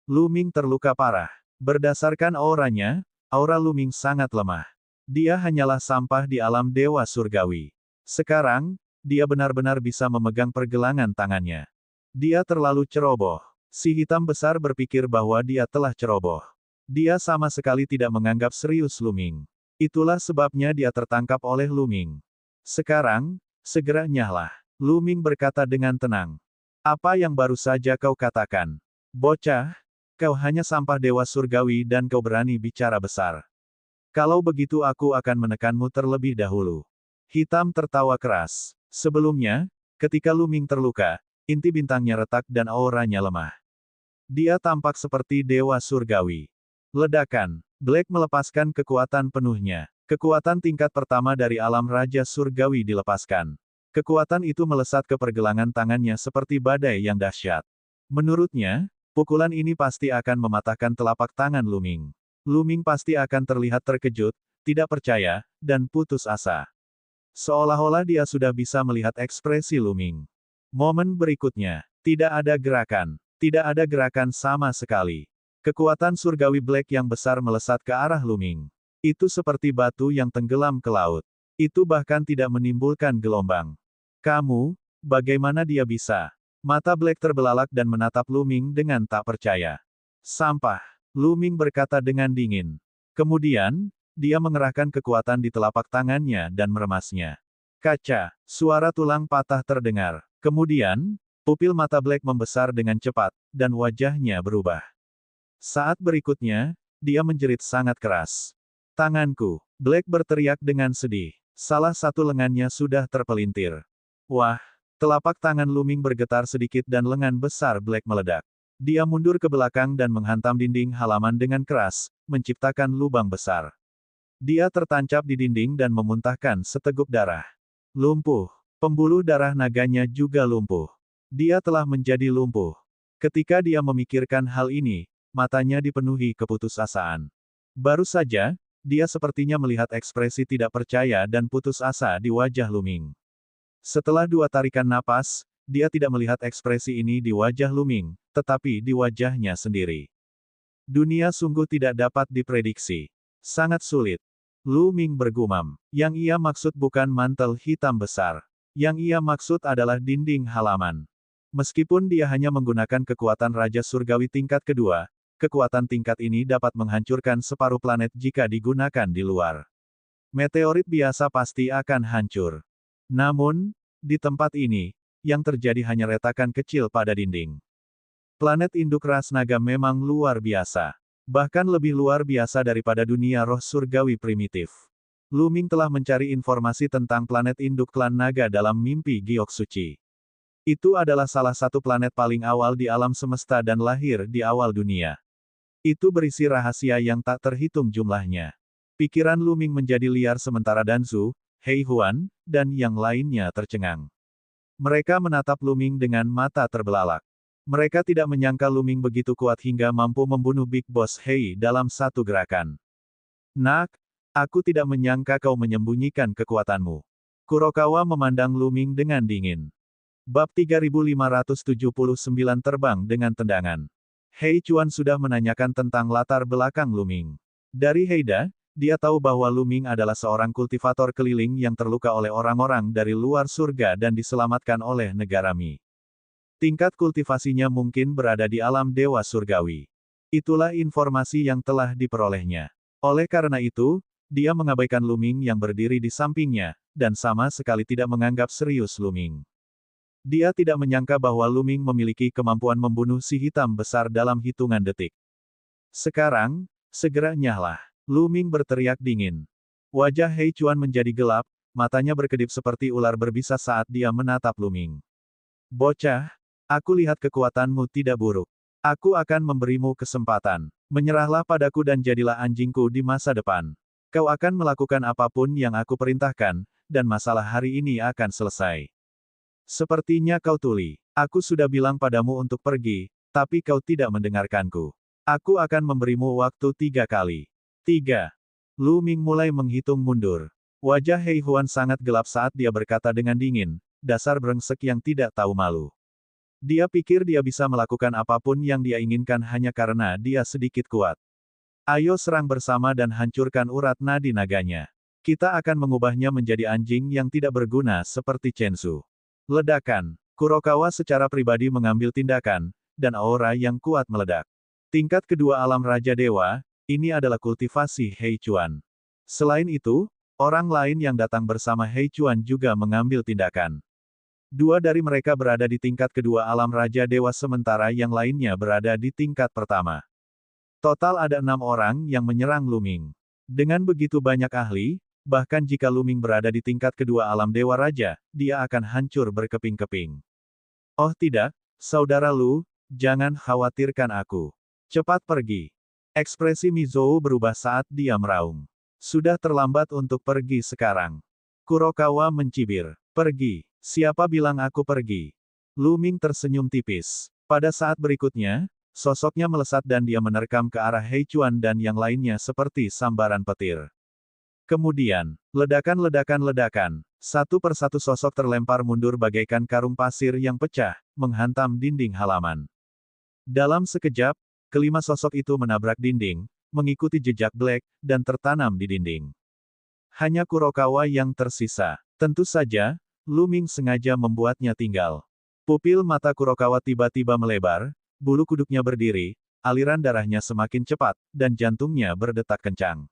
Lu Ming terluka parah. Berdasarkan auranya, aura Lu Ming sangat lemah. Dia hanyalah sampah di alam dewa surgawi. Sekarang, dia benar-benar bisa memegang pergelangan tangannya. Dia terlalu ceroboh. Si hitam besar berpikir bahwa dia telah ceroboh. Dia sama sekali tidak menganggap serius Lu Ming. Itulah sebabnya dia tertangkap oleh Lu Ming. Sekarang, segera nyahlah. Lu Ming berkata dengan tenang. Apa yang baru saja kau katakan? Bocah, kau hanya sampah dewa surgawi dan kau berani bicara besar. Kalau begitu aku akan menekanmu terlebih dahulu. Hitam tertawa keras. Sebelumnya, ketika Lu Ming terluka, inti bintangnya retak dan auranya lemah. Dia tampak seperti dewa surgawi. Ledakan. Black melepaskan kekuatan penuhnya. Kekuatan tingkat pertama dari alam Raja Surgawi dilepaskan. Kekuatan itu melesat ke pergelangan tangannya seperti badai yang dahsyat. Menurutnya, pukulan ini pasti akan mematahkan telapak tangan Lu Ming. Lu Ming pasti akan terlihat terkejut, tidak percaya, dan putus asa. Seolah-olah dia sudah bisa melihat ekspresi Lu Ming. Momen berikutnya, tidak ada gerakan. Tidak ada gerakan sama sekali. Kekuatan surgawi Black yang besar melesat ke arah Lu Ming. Itu seperti batu yang tenggelam ke laut. Itu bahkan tidak menimbulkan gelombang. Kamu, bagaimana dia bisa? Mata Black terbelalak dan menatap Lu Ming dengan tak percaya. Sampah, Lu Ming berkata dengan dingin. Kemudian, dia mengerahkan kekuatan di telapak tangannya dan meremasnya. Kaca, suara tulang patah terdengar. Kemudian, pupil mata Black membesar dengan cepat, dan wajahnya berubah. Saat berikutnya, dia menjerit sangat keras. Tanganku, Black berteriak dengan sedih. Salah satu lengannya sudah terpelintir. Wah, telapak tangan Lu Ming bergetar sedikit dan lengan besar Black meledak. Dia mundur ke belakang dan menghantam dinding halaman dengan keras, menciptakan lubang besar. Dia tertancap di dinding dan memuntahkan seteguk darah. Lumpuh. Pembuluh darah naganya juga lumpuh. Dia telah menjadi lumpuh. Ketika dia memikirkan hal ini, matanya dipenuhi keputusasaan. Baru saja, dia sepertinya melihat ekspresi tidak percaya dan putus asa di wajah Lu Ming. Setelah 2 tarikan napas, dia tidak melihat ekspresi ini di wajah Lu Ming, tetapi di wajahnya sendiri. Dunia sungguh tidak dapat diprediksi. Sangat sulit. Lu Ming bergumam. Yang ia maksud bukan mantel hitam besar. Yang ia maksud adalah dinding halaman. Meskipun dia hanya menggunakan kekuatan Raja Surgawi tingkat kedua, kekuatan tingkat ini dapat menghancurkan separuh planet jika digunakan di luar. Meteorit biasa pasti akan hancur. Namun, di tempat ini, yang terjadi hanya retakan kecil pada dinding. Planet induk ras naga memang luar biasa. Bahkan lebih luar biasa daripada dunia roh surgawi primitif. Lu Ming telah mencari informasi tentang planet induk klan naga dalam mimpi giok suci. Itu adalah salah satu planet paling awal di alam semesta dan lahir di awal dunia. Itu berisi rahasia yang tak terhitung jumlahnya. Pikiran Lu Ming menjadi liar sementara Danzu, Hei Huan, dan yang lainnya tercengang. Mereka menatap Lu Ming dengan mata terbelalak. Mereka tidak menyangka Lu Ming begitu kuat hingga mampu membunuh Big Boss Hei dalam satu gerakan. Nak, aku tidak menyangka kau menyembunyikan kekuatanmu. Kurokawa memandang Lu Ming dengan dingin. Bab 3579 terbang dengan tendangan. Hei Chuan sudah menanyakan tentang latar belakang Lu Ming. Dari Heida, dia tahu bahwa Lu Ming adalah seorang kultivator keliling yang terluka oleh orang-orang dari luar surga dan diselamatkan oleh negara Mi. Tingkat kultivasinya mungkin berada di alam dewa surgawi. Itulah informasi yang telah diperolehnya. Oleh karena itu, dia mengabaikan Lu Ming yang berdiri di sampingnya, dan sama sekali tidak menganggap serius Lu Ming. Dia tidak menyangka bahwa Lu Ming memiliki kemampuan membunuh si hitam besar dalam hitungan detik. Sekarang, segera nyahlah. Lu Ming berteriak dingin. Wajah Hei Chuan menjadi gelap, matanya berkedip seperti ular berbisa saat dia menatap Lu Ming. Bocah, aku lihat kekuatanmu tidak buruk. Aku akan memberimu kesempatan. Menyerahlah padaku dan jadilah anjingku di masa depan. Kau akan melakukan apapun yang aku perintahkan, dan masalah hari ini akan selesai. Sepertinya kau tuli. Aku sudah bilang padamu untuk pergi, tapi kau tidak mendengarkanku. Aku akan memberimu waktu 3 kali. 3. Lu Ming mulai menghitung mundur. Wajah Hei Huan sangat gelap saat dia berkata dengan dingin, dasar brengsek yang tidak tahu malu. Dia pikir dia bisa melakukan apapun yang dia inginkan hanya karena dia sedikit kuat. Ayo serang bersama dan hancurkan urat nadi naganya. Kita akan mengubahnya menjadi anjing yang tidak berguna seperti Chensu. Ledakan. Kurokawa secara pribadi mengambil tindakan, dan aura yang kuat meledak. Tingkat kedua alam Raja Dewa, ini adalah kultivasi Hei Chuan. Selain itu, orang lain yang datang bersama Hei Chuan juga mengambil tindakan. 2 dari mereka berada di tingkat kedua alam Raja Dewa sementara yang lainnya berada di tingkat pertama. Total ada 6 orang yang menyerang Lu Ming. Dengan begitu banyak ahli, bahkan jika Lu Ming berada di tingkat kedua alam Dewa Raja, dia akan hancur berkeping-keping. Oh tidak, saudara Lu, jangan khawatirkan aku. Cepat pergi. Ekspresi Mizou berubah saat dia meraung. Sudah terlambat untuk pergi sekarang. Kurokawa mencibir. Pergi. Siapa bilang aku pergi? Lu Ming tersenyum tipis. Pada saat berikutnya, sosoknya melesat dan dia menerkam ke arah Hei Chuan dan yang lainnya seperti sambaran petir. Kemudian, ledakan-ledakan-ledakan, satu persatu sosok terlempar mundur bagaikan karung pasir yang pecah, menghantam dinding halaman. Dalam sekejap, kelima sosok itu menabrak dinding, mengikuti jejak Black, dan tertanam di dinding. Hanya Kurokawa yang tersisa. Tentu saja, Lu Ming sengaja membuatnya tinggal. Pupil mata Kurokawa tiba-tiba melebar, bulu kuduknya berdiri, aliran darahnya semakin cepat, dan jantungnya berdetak kencang.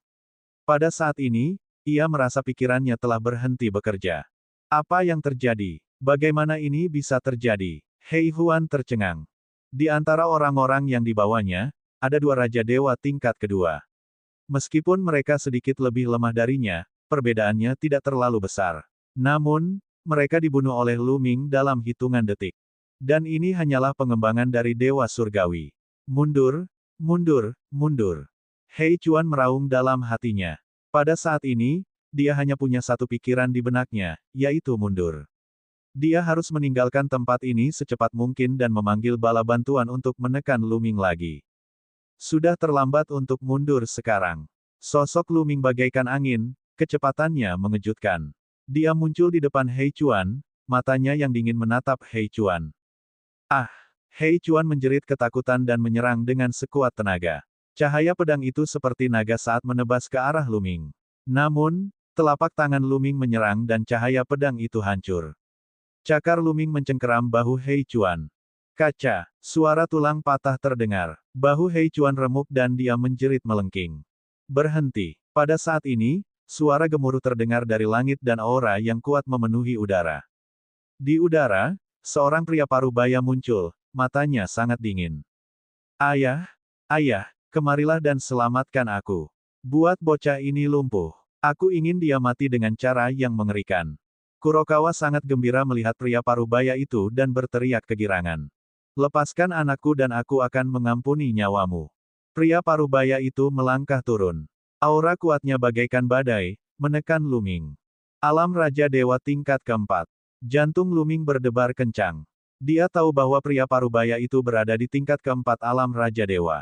Pada saat ini, ia merasa pikirannya telah berhenti bekerja. Apa yang terjadi? Bagaimana ini bisa terjadi? Hei Huan tercengang. Di antara orang-orang yang dibawanya, ada dua Raja Dewa tingkat kedua. Meskipun mereka sedikit lebih lemah darinya, perbedaannya tidak terlalu besar. Namun, mereka dibunuh oleh Lu Ming dalam hitungan detik. Dan ini hanyalah pengembangan dari Dewa Surgawi. Mundur, mundur, mundur. Hei Chuan meraung dalam hatinya. Pada saat ini, dia hanya punya satu pikiran di benaknya, yaitu mundur. Dia harus meninggalkan tempat ini secepat mungkin dan memanggil bala bantuan untuk menekan Lu Ming lagi. Sudah terlambat untuk mundur sekarang. Sosok Lu Ming bagaikan angin, kecepatannya mengejutkan. Dia muncul di depan Hei Chuan, matanya yang dingin menatap Hei Chuan. Ah! Hei Chuan menjerit ketakutan dan menyerang dengan sekuat tenaga. Cahaya pedang itu seperti naga saat menebas ke arah Lu Ming. Namun, telapak tangan Lu Ming menyerang dan cahaya pedang itu hancur. Cakar Lu Ming mencengkeram bahu Hei Chuan. Kaca, suara tulang patah terdengar. Bahu Hei Chuan remuk dan dia menjerit melengking. Berhenti. Pada saat ini, suara gemuruh terdengar dari langit dan aura yang kuat memenuhi udara. Di udara, seorang pria parubaya muncul, matanya sangat dingin. Ayah, ayah, kemarilah dan selamatkan aku. Buat bocah ini lumpuh. Aku ingin dia mati dengan cara yang mengerikan. Kurokawa sangat gembira melihat pria parubaya itu dan berteriak kegirangan. Lepaskan anakku dan aku akan mengampuni nyawamu. Pria parubaya itu melangkah turun. Aura kuatnya bagaikan badai, menekan Lu Ming. Alam Raja Dewa tingkat keempat. Jantung Lu Ming berdebar kencang. Dia tahu bahwa pria parubaya itu berada di tingkat keempat alam Raja Dewa.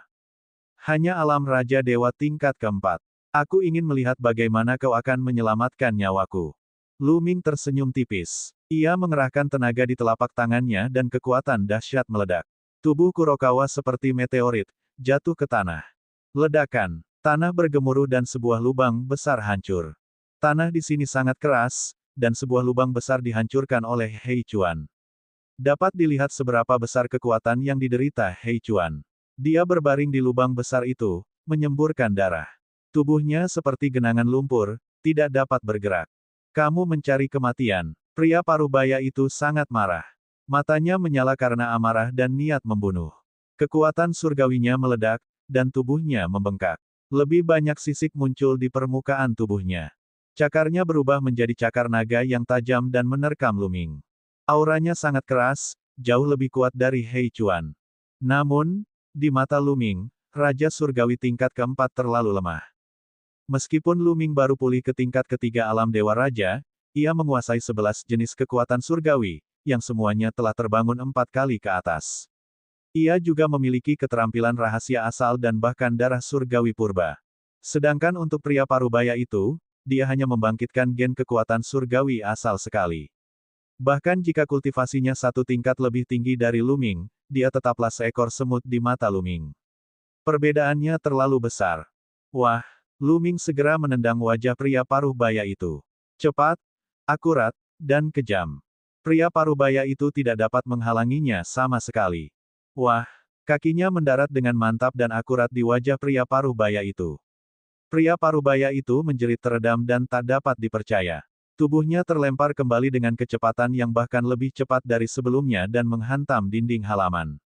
Hanya alam Raja Dewa tingkat keempat. Aku ingin melihat bagaimana kau akan menyelamatkan nyawaku. Lu Ming tersenyum tipis. Ia mengerahkan tenaga di telapak tangannya dan kekuatan dahsyat meledak. Tubuh Kurokawa seperti meteorit, jatuh ke tanah. Ledakan, tanah bergemuruh dan sebuah lubang besar hancur. Tanah di sini sangat keras, dan sebuah lubang besar dihancurkan oleh Hei Chuan. Dapat dilihat seberapa besar kekuatan yang diderita Hei Chuan. Dia berbaring di lubang besar itu, menyemburkan darah. Tubuhnya seperti genangan lumpur, tidak dapat bergerak. Kamu mencari kematian. Pria parubaya itu sangat marah. Matanya menyala karena amarah dan niat membunuh. Kekuatan surgawinya meledak, dan tubuhnya membengkak. Lebih banyak sisik muncul di permukaan tubuhnya. Cakarnya berubah menjadi cakar naga yang tajam dan menerkam Lu Ming. Auranya sangat keras, jauh lebih kuat dari Hei Chuan. Namun, di mata Lu Ming, Raja Surgawi tingkat keempat terlalu lemah. Meskipun Lu Ming baru pulih ke tingkat ketiga alam Dewa Raja, ia menguasai 11 jenis kekuatan surgawi, yang semuanya telah terbangun 4 kali ke atas. Ia juga memiliki keterampilan rahasia asal dan bahkan darah surgawi purba. Sedangkan untuk pria parubaya itu, dia hanya membangkitkan gen kekuatan surgawi asal sekali. Bahkan jika kultivasinya satu tingkat lebih tinggi dari Lu Ming, dia tetaplah seekor semut di mata Lu Ming. Perbedaannya terlalu besar. Wah, Lu Ming segera menendang wajah pria parubaya itu. Cepat, akurat, dan kejam. Pria parubaya itu tidak dapat menghalanginya sama sekali. Wah, kakinya mendarat dengan mantap dan akurat di wajah pria parubaya itu. Pria parubaya itu menjerit teredam dan tak dapat dipercaya. Tubuhnya terlempar kembali dengan kecepatan yang bahkan lebih cepat dari sebelumnya dan menghantam dinding halaman.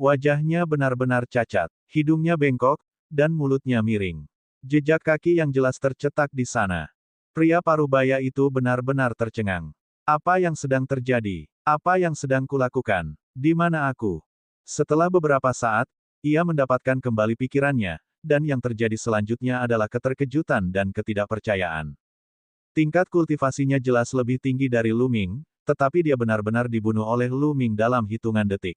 Wajahnya benar-benar cacat, hidungnya bengkok, dan mulutnya miring. Jejak kaki yang jelas tercetak di sana. Pria parubaya itu benar-benar tercengang. Apa yang sedang terjadi? Apa yang sedang kulakukan? Di mana aku? Setelah beberapa saat, ia mendapatkan kembali pikirannya, dan yang terjadi selanjutnya adalah keterkejutan dan ketidakpercayaan. Tingkat kultivasinya jelas lebih tinggi dari Lu Ming, tetapi dia benar-benar dibunuh oleh Lu Ming dalam hitungan detik.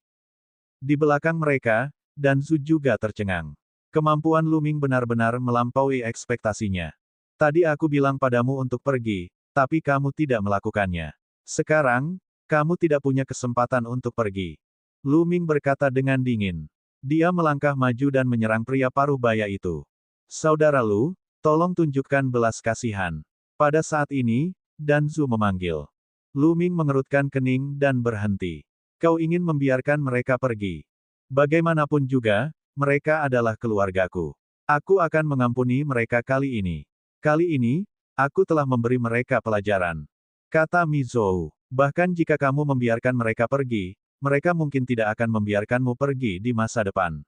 Di belakang mereka, Danzu juga tercengang. Kemampuan Lu Ming benar-benar melampaui ekspektasinya. Tadi aku bilang padamu untuk pergi, tapi kamu tidak melakukannya. Sekarang, kamu tidak punya kesempatan untuk pergi. Lu Ming berkata dengan dingin. Dia melangkah maju dan menyerang pria paruh baya itu. Saudara Lu, tolong tunjukkan belas kasihan. Pada saat ini, Danzu memanggil. Lu Ming mengerutkan kening dan berhenti. Kau ingin membiarkan mereka pergi. Bagaimanapun juga, mereka adalah keluargaku. Aku akan mengampuni mereka kali ini. Kali ini, aku telah memberi mereka pelajaran. Kata Mizou. Bahkan jika kamu membiarkan mereka pergi, mereka mungkin tidak akan membiarkanmu pergi di masa depan.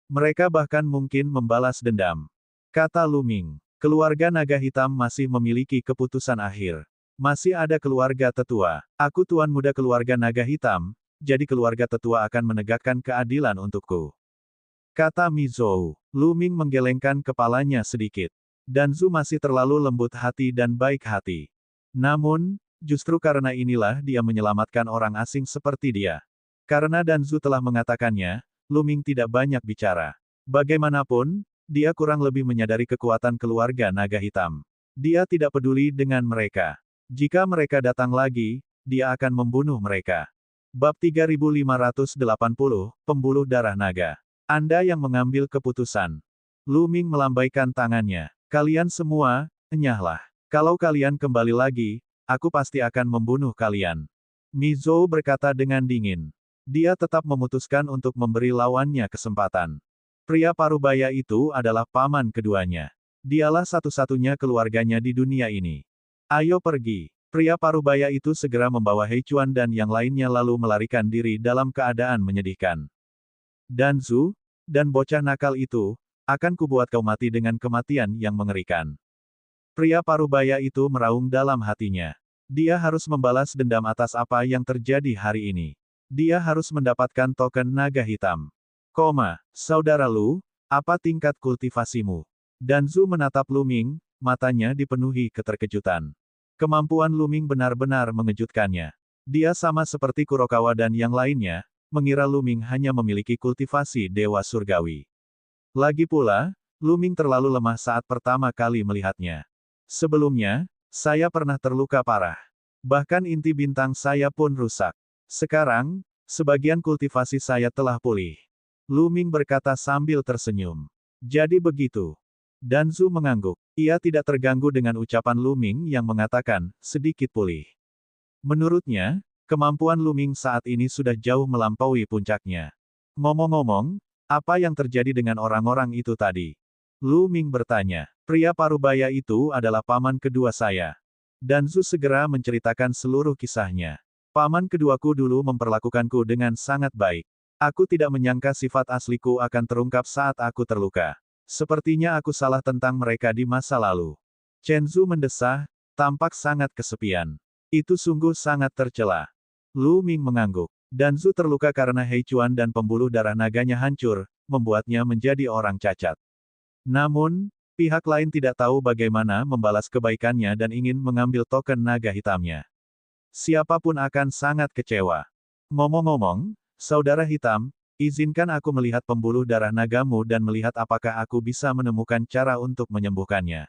Mereka bahkan mungkin membalas dendam. Kata Lu Ming. Keluarga naga hitam masih memiliki keputusan akhir. Masih ada keluarga tetua. Aku tuan muda keluarga naga hitam, jadi keluarga tetua akan menegakkan keadilan untukku. Kata Mizou. Lu Ming menggelengkan kepalanya sedikit. Danzu masih terlalu lembut hati dan baik hati. Namun, justru karena inilah dia menyelamatkan orang asing seperti dia. Karena Danzu telah mengatakannya, Lu Ming tidak banyak bicara. Bagaimanapun, dia kurang lebih menyadari kekuatan keluarga naga hitam. Dia tidak peduli dengan mereka. Jika mereka datang lagi, dia akan membunuh mereka. Bab 3580, Pembuluh Darah Naga. Anda yang mengambil keputusan. Lu Ming melambaikan tangannya. Kalian semua, enyahlah. Kalau kalian kembali lagi, aku pasti akan membunuh kalian. Mizou berkata dengan dingin. Dia tetap memutuskan untuk memberi lawannya kesempatan. Pria parubaya itu adalah paman keduanya. Dialah satu-satunya keluarganya di dunia ini. Ayo pergi. Pria parubaya itu segera membawa Hei Chuan dan yang lainnya lalu melarikan diri dalam keadaan menyedihkan. Danzu, dan bocah nakal itu, akan kubuat kau mati dengan kematian yang mengerikan. Pria parubaya itu meraung dalam hatinya. Dia harus membalas dendam atas apa yang terjadi hari ini. Dia harus mendapatkan token naga hitam. Saudara Lu, apa tingkat kultivasimu? Danzu menatap Lu Ming, matanya dipenuhi keterkejutan. Kemampuan Lu Ming benar-benar mengejutkannya. Dia sama seperti Kurokawa dan yang lainnya, mengira Lu Ming hanya memiliki kultivasi dewa surgawi. Lagi pula, Lu Ming terlalu lemah saat pertama kali melihatnya. Sebelumnya, saya pernah terluka parah. Bahkan inti bintang saya pun rusak. Sekarang, sebagian kultivasi saya telah pulih. Lu Ming berkata sambil tersenyum. Jadi begitu. Danzu mengangguk. Ia tidak terganggu dengan ucapan Lu Ming yang mengatakan, sedikit pulih. Menurutnya, kemampuan Lu Ming saat ini sudah jauh melampaui puncaknya. Ngomong-ngomong, apa yang terjadi dengan orang-orang itu tadi? Lu Ming bertanya. Pria parubaya itu adalah paman kedua saya. Danzu segera menceritakan seluruh kisahnya. Paman keduaku dulu memperlakukanku dengan sangat baik. Aku tidak menyangka sifat asliku akan terungkap saat aku terluka. Sepertinya aku salah tentang mereka di masa lalu. Chenzu mendesah, tampak sangat kesepian. Itu sungguh sangat tercela. Lu Ming mengangguk. Danzu terluka karena Hei Chuan dan pembuluh darah naganya hancur, membuatnya menjadi orang cacat. Namun, pihak lain tidak tahu bagaimana membalas kebaikannya dan ingin mengambil token naga hitamnya. Siapapun akan sangat kecewa. Ngomong-ngomong, saudara hitam, izinkan aku melihat pembuluh darah nagamu dan melihat apakah aku bisa menemukan cara untuk menyembuhkannya.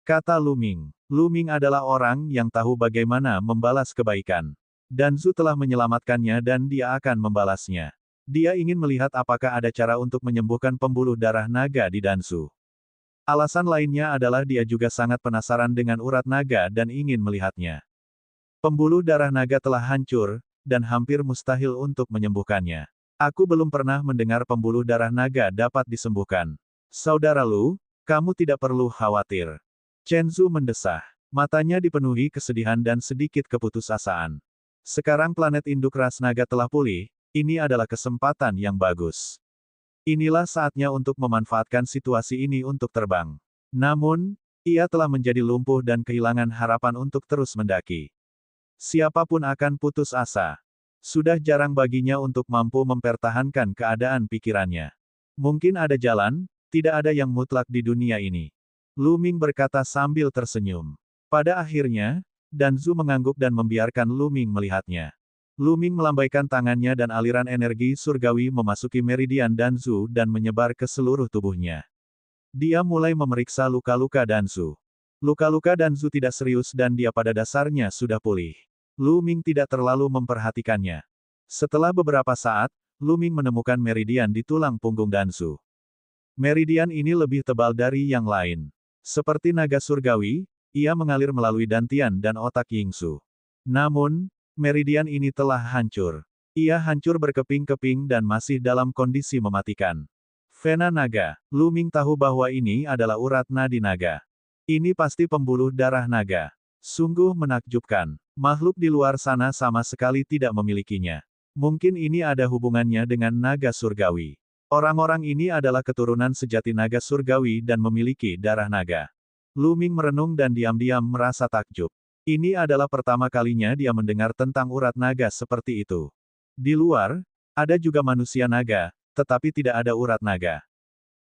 Kata Lu Ming. Lu Ming adalah orang yang tahu bagaimana membalas kebaikan. Danzu telah menyelamatkannya dan dia akan membalasnya. Dia ingin melihat apakah ada cara untuk menyembuhkan pembuluh darah naga di Danzu. Alasan lainnya adalah dia juga sangat penasaran dengan urat naga dan ingin melihatnya. Pembuluh darah naga telah hancur, dan hampir mustahil untuk menyembuhkannya. Aku belum pernah mendengar pembuluh darah naga dapat disembuhkan. Saudara Lu, kamu tidak perlu khawatir. Chenzu mendesah. Matanya dipenuhi kesedihan dan sedikit keputusasaan. Sekarang planet induk ras naga telah pulih, ini adalah kesempatan yang bagus. Inilah saatnya untuk memanfaatkan situasi ini untuk terbang. Namun, ia telah menjadi lumpuh dan kehilangan harapan untuk terus mendaki. Siapapun akan putus asa. Sudah jarang baginya untuk mampu mempertahankan keadaan pikirannya. Mungkin ada jalan, tidak ada yang mutlak di dunia ini. Lu Ming berkata sambil tersenyum. Pada akhirnya, Danzu mengangguk dan membiarkan Lu Ming melihatnya. Lu Ming melambaikan tangannya dan aliran energi surgawi memasuki meridian Danzu dan menyebar ke seluruh tubuhnya. Dia mulai memeriksa luka-luka Danzu. Luka-luka Danzu tidak serius dan dia pada dasarnya sudah pulih. Lu Ming tidak terlalu memperhatikannya. Setelah beberapa saat, Lu Ming menemukan meridian di tulang punggung Danzu. Meridian ini lebih tebal dari yang lain. Seperti naga surgawi, ia mengalir melalui dantian dan otak Yingsu. Namun, meridian ini telah hancur. Ia hancur berkeping-keping dan masih dalam kondisi mematikan. Vena naga, Lu Ming tahu bahwa ini adalah urat nadi naga. Ini pasti pembuluh darah naga. Sungguh menakjubkan. Makhluk di luar sana sama sekali tidak memilikinya. Mungkin ini ada hubungannya dengan naga surgawi. Orang-orang ini adalah keturunan sejati naga surgawi dan memiliki darah naga. Lu Ming merenung dan diam-diam merasa takjub. Ini adalah pertama kalinya dia mendengar tentang urat naga seperti itu. Di luar, ada juga manusia naga, tetapi tidak ada urat naga.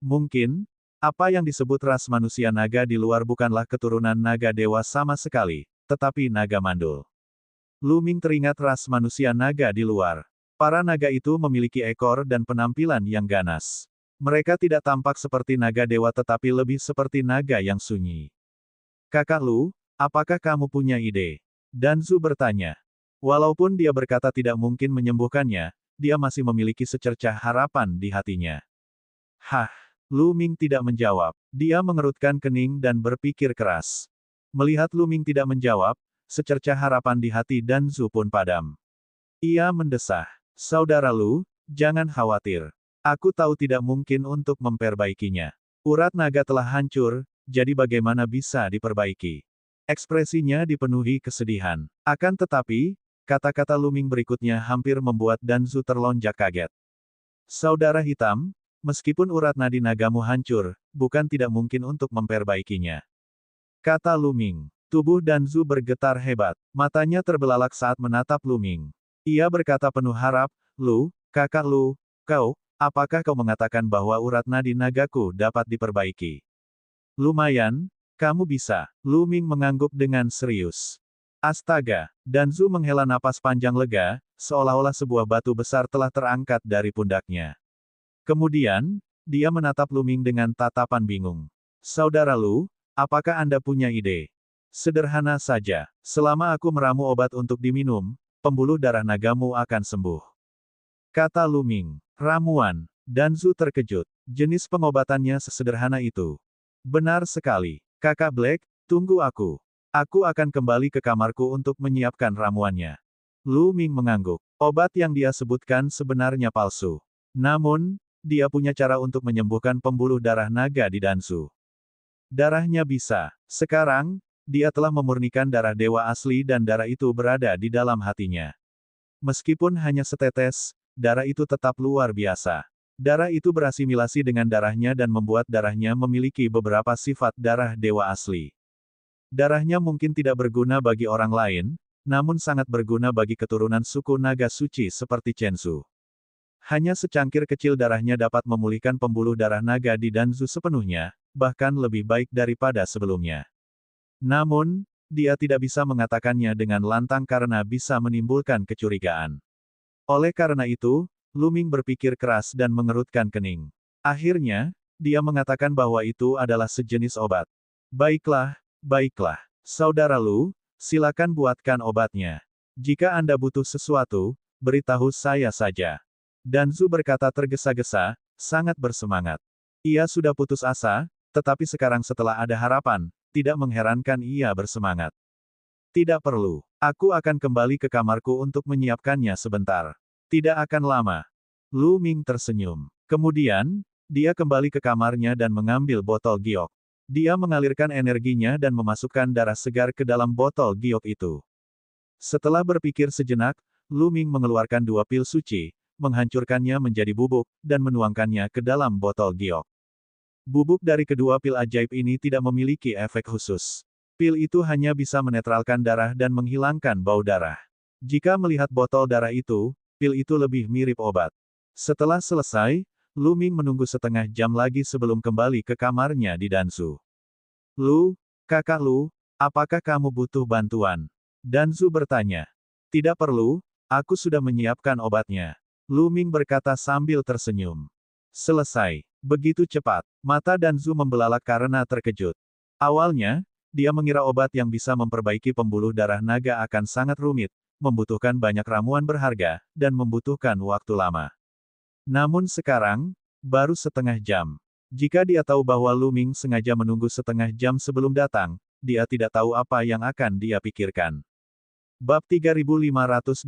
Mungkin, apa yang disebut ras manusia naga di luar bukanlah keturunan naga dewa sama sekali, tetapi naga mandul. Lu Ming teringat ras manusia naga di luar. Para naga itu memiliki ekor dan penampilan yang ganas. Mereka tidak tampak seperti naga dewa tetapi lebih seperti naga yang sunyi. Kakak Lu, apakah kamu punya ide? Danzu bertanya. Walaupun dia berkata tidak mungkin menyembuhkannya, dia masih memiliki secercah harapan di hatinya. Hah, Lu Ming tidak menjawab. Dia mengerutkan kening dan berpikir keras. Melihat Lu Ming tidak menjawab, secercah harapan di hati Danzu pun padam. Ia mendesah. Saudara Lu, jangan khawatir. Aku tahu tidak mungkin untuk memperbaikinya. Urat naga telah hancur, jadi bagaimana bisa diperbaiki? Ekspresinya dipenuhi kesedihan. Akan tetapi, kata-kata Lu Ming berikutnya hampir membuat Danzu terlonjak kaget. Saudara hitam, meskipun urat nadi nagamu hancur, bukan tidak mungkin untuk memperbaikinya. Kata Lu Ming. Tubuh Danzu bergetar hebat. Matanya terbelalak saat menatap Lu Ming. Ia berkata penuh harap, Lu, kakak Lu, apakah kau mengatakan bahwa urat nadi nagaku dapat diperbaiki? Lumayan, kamu bisa. Lu Ming mengangguk dengan serius. Astaga, Danzu menghela napas panjang lega, seolah-olah sebuah batu besar telah terangkat dari pundaknya. Kemudian, dia menatap Lu Ming dengan tatapan bingung. Saudara Lu, apakah Anda punya ide? Sederhana saja, selama aku meramu obat untuk diminum, pembuluh darah nagamu akan sembuh. Kata Lu Ming. Ramuan. Danzu terkejut. Jenis pengobatannya sesederhana itu. Benar sekali. Kakak Black, tunggu aku. Aku akan kembali ke kamarku untuk menyiapkan ramuannya. Lu Ming mengangguk. Obat yang dia sebutkan sebenarnya palsu. Namun, dia punya cara untuk menyembuhkan pembuluh darah naga di Danzu. Darahnya bisa. Sekarang, dia telah memurnikan darah dewa asli dan darah itu berada di dalam hatinya. Meskipun hanya setetes, darah itu tetap luar biasa. Darah itu berasimilasi dengan darahnya dan membuat darahnya memiliki beberapa sifat darah dewa asli. Darahnya mungkin tidak berguna bagi orang lain, namun sangat berguna bagi keturunan suku naga suci seperti Chensu. Hanya secangkir kecil darahnya dapat memulihkan pembuluh darah naga di Danzu sepenuhnya, bahkan lebih baik daripada sebelumnya. Namun, dia tidak bisa mengatakannya dengan lantang karena bisa menimbulkan kecurigaan. Oleh karena itu, Lu Ming berpikir keras dan mengerutkan kening. Akhirnya, dia mengatakan bahwa itu adalah sejenis obat. Baiklah, baiklah. Saudara Lu, silakan buatkan obatnya. Jika Anda butuh sesuatu, beritahu saya saja. Danzu berkata tergesa-gesa, sangat bersemangat. Ia sudah putus asa, tetapi sekarang setelah ada harapan, tidak mengherankan ia bersemangat. Tidak perlu. Aku akan kembali ke kamarku untuk menyiapkannya sebentar. Tidak akan lama. Lu Ming tersenyum. Kemudian, dia kembali ke kamarnya dan mengambil botol giok. Dia mengalirkan energinya dan memasukkan darah segar ke dalam botol giok itu. Setelah berpikir sejenak, Lu Ming mengeluarkan 2 pil suci, menghancurkannya menjadi bubuk, dan menuangkannya ke dalam botol giok. Bubuk dari kedua pil ajaib ini tidak memiliki efek khusus. Pil itu hanya bisa menetralkan darah dan menghilangkan bau darah. Jika melihat botol darah itu, pil itu lebih mirip obat. Setelah selesai, Lu Ming menunggu setengah jam lagi sebelum kembali ke kamarnya di Danzu. Lu, kakak Lu, apakah kamu butuh bantuan? Danzu bertanya. Tidak perlu, Aku sudah menyiapkan obatnya. Lu Ming berkata sambil tersenyum. Selesai. Begitu cepat. Mata Danzu membelalak karena terkejut. Awalnya, dia mengira obat yang bisa memperbaiki pembuluh darah naga akan sangat rumit, membutuhkan banyak ramuan berharga, dan membutuhkan waktu lama. Namun sekarang, baru setengah jam. Jika dia tahu bahwa Lu Ming sengaja menunggu setengah jam sebelum datang, dia tidak tahu apa yang akan dia pikirkan. Bab 3581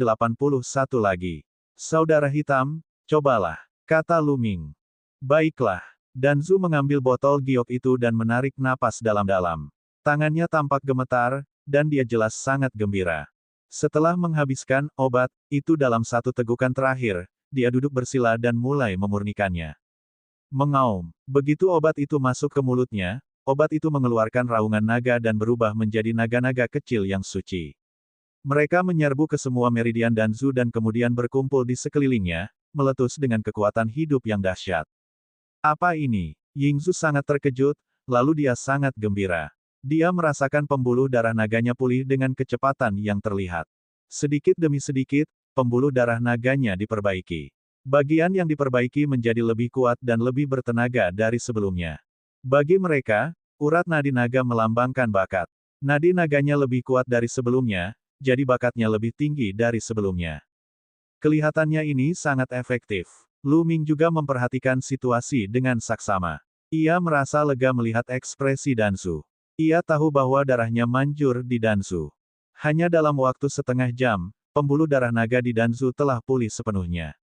lagi. Saudara hitam, cobalah, kata Lu Ming. Baiklah. Danzu mengambil botol giok itu dan menarik napas dalam-dalam. Tangannya tampak gemetar, dan dia jelas sangat gembira. Setelah menghabiskan obat itu dalam satu tegukan terakhir, dia duduk bersila dan mulai memurnikannya. Mengaum. Begitu obat itu masuk ke mulutnya, obat itu mengeluarkan raungan naga dan berubah menjadi naga-naga kecil yang suci. Mereka menyerbu ke semua meridian Danzu dan kemudian berkumpul di sekelilingnya, meletus dengan kekuatan hidup yang dahsyat. Apa ini? Yingzu sangat terkejut, lalu dia sangat gembira. Dia merasakan pembuluh darah naganya pulih dengan kecepatan yang terlihat. Sedikit demi sedikit, pembuluh darah naganya diperbaiki. Bagian yang diperbaiki menjadi lebih kuat dan lebih bertenaga dari sebelumnya. Bagi mereka, urat nadi naga melambangkan bakat. Nadi naganya lebih kuat dari sebelumnya, jadi bakatnya lebih tinggi dari sebelumnya. Kelihatannya ini sangat efektif. Lu Ming juga memperhatikan situasi dengan saksama. Ia merasa lega melihat ekspresi Danzu. Ia tahu bahwa darahnya manjur di Danzu. Hanya dalam waktu setengah jam, pembuluh darah naga di Danzu telah pulih sepenuhnya.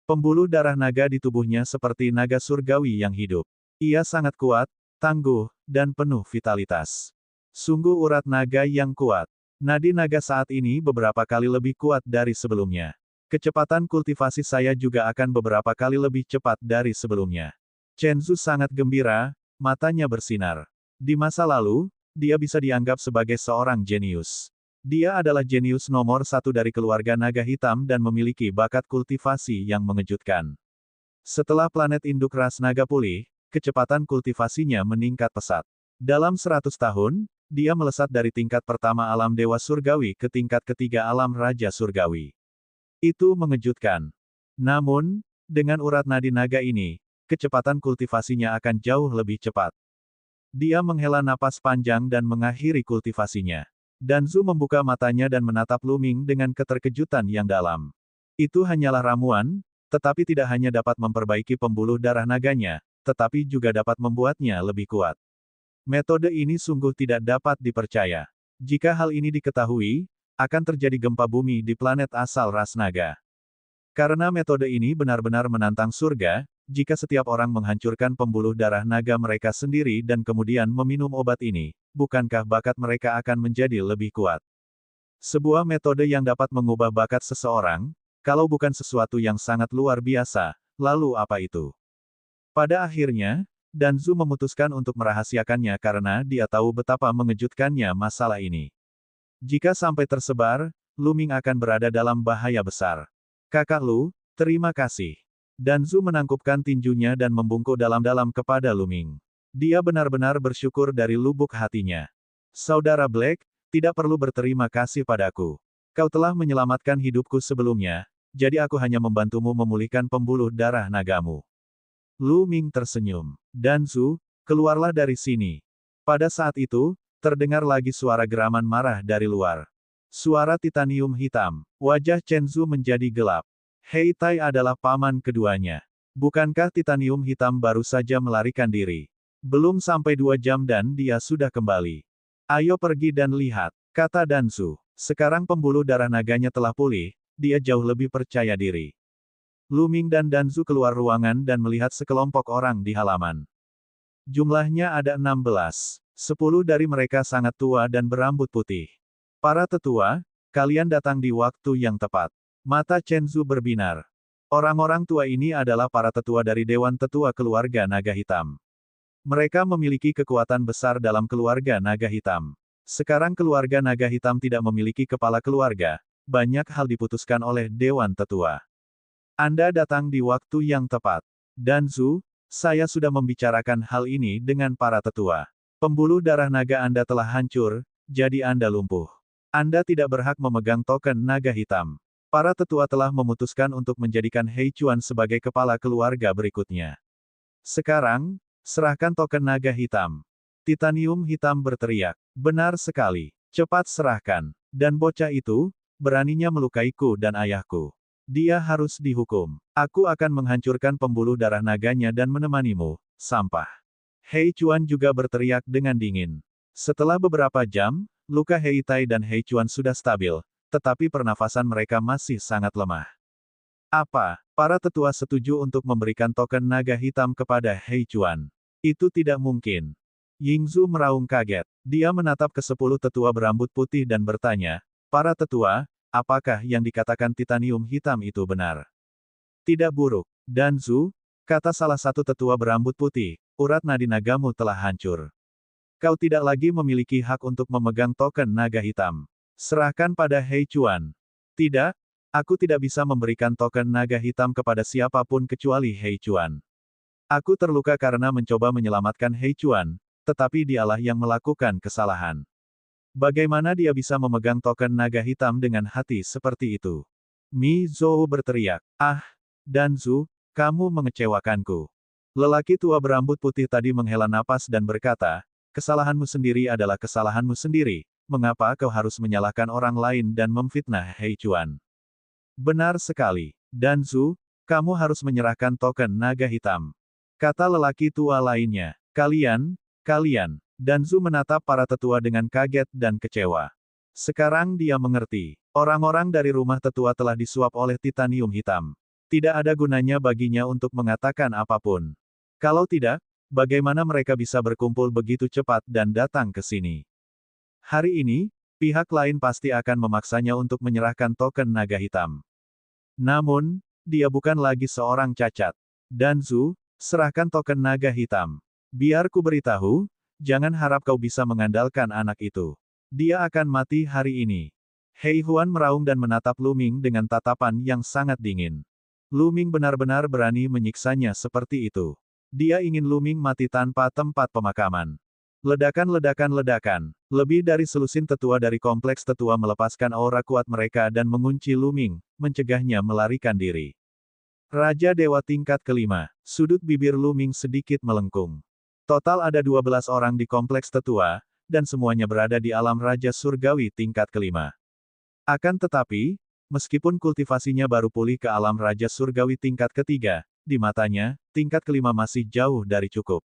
Pembuluh darah naga di tubuhnya seperti naga surgawi yang hidup. Ia sangat kuat, tangguh, dan penuh vitalitas. Sungguh urat naga yang kuat. Nadi naga saat ini beberapa kali lebih kuat dari sebelumnya. Kecepatan kultivasi saya juga akan beberapa kali lebih cepat dari sebelumnya. Chenzu sangat gembira, matanya bersinar. Di masa lalu, dia bisa dianggap sebagai seorang jenius. Dia adalah jenius nomor satu dari keluarga naga hitam dan memiliki bakat kultivasi yang mengejutkan. Setelah planet induk ras naga pulih, kecepatan kultivasinya meningkat pesat. Dalam 100 tahun, dia melesat dari tingkat pertama alam dewa surgawi ke tingkat ketiga alam raja surgawi. Itu mengejutkan. Namun, dengan urat nadi naga ini, kecepatan kultivasinya akan jauh lebih cepat. Dia menghela napas panjang dan mengakhiri kultivasinya. Danzu membuka matanya dan menatap Lu Ming dengan keterkejutan yang dalam. Itu hanyalah ramuan, tetapi tidak hanya dapat memperbaiki pembuluh darah naganya, tetapi juga dapat membuatnya lebih kuat. Metode ini sungguh tidak dapat dipercaya. Jika hal ini diketahui, akan terjadi gempa bumi di planet asal ras naga. Karena metode ini benar-benar menantang surga, jika setiap orang menghancurkan pembuluh darah naga mereka sendiri dan kemudian meminum obat ini, bukankah bakat mereka akan menjadi lebih kuat? Sebuah metode yang dapat mengubah bakat seseorang, kalau bukan sesuatu yang sangat luar biasa, lalu apa itu? Pada akhirnya, Danzu memutuskan untuk merahasiakannya karena dia tahu betapa mengejutkannya masalah ini. Jika sampai tersebar, Lu Ming akan berada dalam bahaya besar. Kakak Lu, terima kasih. Danzu menangkupkan tinjunya dan membungkuk dalam-dalam kepada Lu Ming. Dia benar-benar bersyukur dari lubuk hatinya. Saudara Black, tidak perlu berterima kasih padaku. Kau telah menyelamatkan hidupku sebelumnya, jadi aku hanya membantumu memulihkan pembuluh darah nagamu. Lu Ming tersenyum. Danzu, keluarlah dari sini. Pada saat itu, terdengar lagi suara geraman marah dari luar. Suara titanium hitam. Wajah Chenzu menjadi gelap. Hei Tai adalah paman keduanya. Bukankah titanium hitam baru saja melarikan diri? Belum sampai 2 jam dan dia sudah kembali. Ayo pergi dan lihat, kata Danzu. Sekarang pembuluh darah naganya telah pulih, dia jauh lebih percaya diri. Lu Ming dan Danzu keluar ruangan dan melihat sekelompok orang di halaman. Jumlahnya ada 16. 10 dari mereka sangat tua dan berambut putih. Para tetua, kalian datang di waktu yang tepat. Mata Chenzu berbinar. Orang-orang tua ini adalah para tetua dari Dewan Tetua Keluarga Naga Hitam. Mereka memiliki kekuatan besar dalam keluarga Naga Hitam. Sekarang keluarga Naga Hitam tidak memiliki kepala keluarga, banyak hal diputuskan oleh Dewan Tetua. Anda datang di waktu yang tepat. Danzu, saya sudah membicarakan hal ini dengan para tetua. Pembuluh darah naga Anda telah hancur, jadi Anda lumpuh. Anda tidak berhak memegang token naga hitam. Para tetua telah memutuskan untuk menjadikan Hei Chuan sebagai kepala keluarga berikutnya. Sekarang, serahkan token naga hitam. Titanium hitam berteriak. Benar sekali. Cepat serahkan. Dan bocah itu, beraninya melukaiku dan ayahku. Dia harus dihukum. Aku akan menghancurkan pembuluh darah naganya dan menemanimu, sampah. Hei Chuan juga berteriak dengan dingin. Setelah beberapa jam, luka Hei Tai dan Hei Chuan sudah stabil, tetapi pernafasan mereka masih sangat lemah. Apa? Para tetua setuju untuk memberikan token naga hitam kepada Hei Chuan. Itu tidak mungkin. Yingzu meraung kaget. Dia menatap ke 10 tetua berambut putih dan bertanya, para tetua, apakah yang dikatakan titanium hitam itu benar? Tidak buruk. Danzu, kata salah satu tetua berambut putih, urat nadi nagamu telah hancur. Kau tidak lagi memiliki hak untuk memegang token naga hitam. Serahkan pada Hei Chuan. Tidak, aku tidak bisa memberikan token naga hitam kepada siapapun kecuali Hei Chuan. Aku terluka karena mencoba menyelamatkan Hei Chuan, tetapi dialah yang melakukan kesalahan. Bagaimana dia bisa memegang token naga hitam dengan hati seperti itu? Mi Zhou berteriak. Ah, Danzu, kamu mengecewakanku. Lelaki tua berambut putih tadi menghela napas dan berkata, kesalahanmu sendiri adalah kesalahanmu sendiri, mengapa kau harus menyalahkan orang lain dan memfitnah Hei Chuan? Benar sekali. Danzu, kamu harus menyerahkan token naga hitam. Kata lelaki tua lainnya. Kalian. Danzu menatap para tetua dengan kaget dan kecewa. Sekarang dia mengerti. Orang-orang dari rumah tetua telah disuap oleh titanium hitam. Tidak ada gunanya baginya untuk mengatakan apapun. Kalau tidak, bagaimana mereka bisa berkumpul begitu cepat dan datang ke sini? Hari ini, pihak lain pasti akan memaksanya untuk menyerahkan token naga hitam. Namun, dia bukan lagi seorang cacat. Danzu, serahkan token naga hitam. Biar ku beritahu, jangan harap kau bisa mengandalkan anak itu. Dia akan mati hari ini. Hei Huan meraung dan menatap Lu Ming dengan tatapan yang sangat dingin. Lu Ming benar-benar berani menyiksanya seperti itu. Dia ingin Lu Ming mati tanpa tempat pemakaman. Ledakan. Lebih dari selusin tetua dari kompleks tetua melepaskan aura kuat mereka dan mengunci Lu Ming, mencegahnya melarikan diri. Raja Dewa tingkat kelima. Sudut bibir Lu Ming sedikit melengkung. Total ada 12 orang di kompleks tetua, dan semuanya berada di alam Raja Surgawi tingkat kelima. Akan tetapi, meskipun kultivasinya baru pulih ke alam Raja Surgawi tingkat ketiga, di matanya, tingkat kelima masih jauh dari cukup.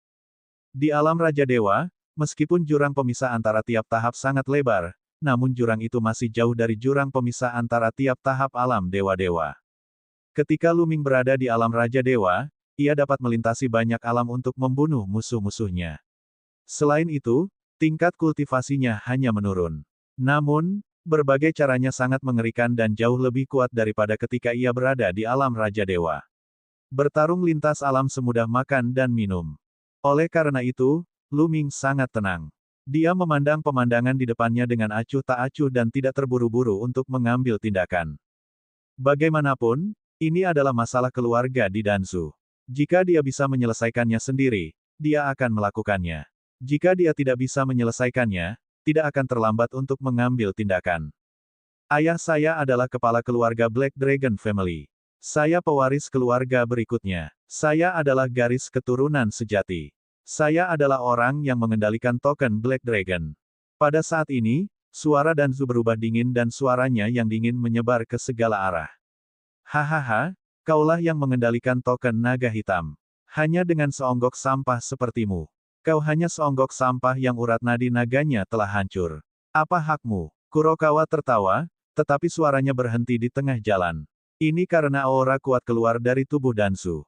Di alam Raja Dewa, meskipun jurang pemisah antara tiap tahap sangat lebar, namun jurang itu masih jauh dari jurang pemisah antara tiap tahap alam dewa-dewa. Ketika Lu Ming berada di alam Raja Dewa, ia dapat melintasi banyak alam untuk membunuh musuh-musuhnya. Selain itu, tingkat kultivasinya hanya menurun. Namun, berbagai caranya sangat mengerikan dan jauh lebih kuat daripada ketika ia berada di alam Raja Dewa. Bertarung lintas alam semudah makan dan minum. Oleh karena itu, Lu Ming sangat tenang. Dia memandang pemandangan di depannya dengan acuh tak acuh dan tidak terburu-buru untuk mengambil tindakan. Bagaimanapun, ini adalah masalah keluarga di Danzu. Jika dia bisa menyelesaikannya sendiri, dia akan melakukannya. Jika dia tidak bisa menyelesaikannya, tidak akan terlambat untuk mengambil tindakan. Ayah saya adalah kepala keluarga Black Dragon Family. Saya pewaris keluarga berikutnya. Saya adalah garis keturunan sejati. Saya adalah orang yang mengendalikan token Black Dragon. Pada saat ini, suara Danzu berubah dingin dan suaranya yang dingin menyebar ke segala arah. Hahaha, kaulah yang mengendalikan token naga hitam. Hanya dengan seonggok sampah sepertimu. Kau hanya seonggok sampah yang urat nadi naganya telah hancur. Apa hakmu? Kurokawa tertawa, tetapi suaranya berhenti di tengah jalan. Ini karena aura kuat keluar dari tubuh Danzu.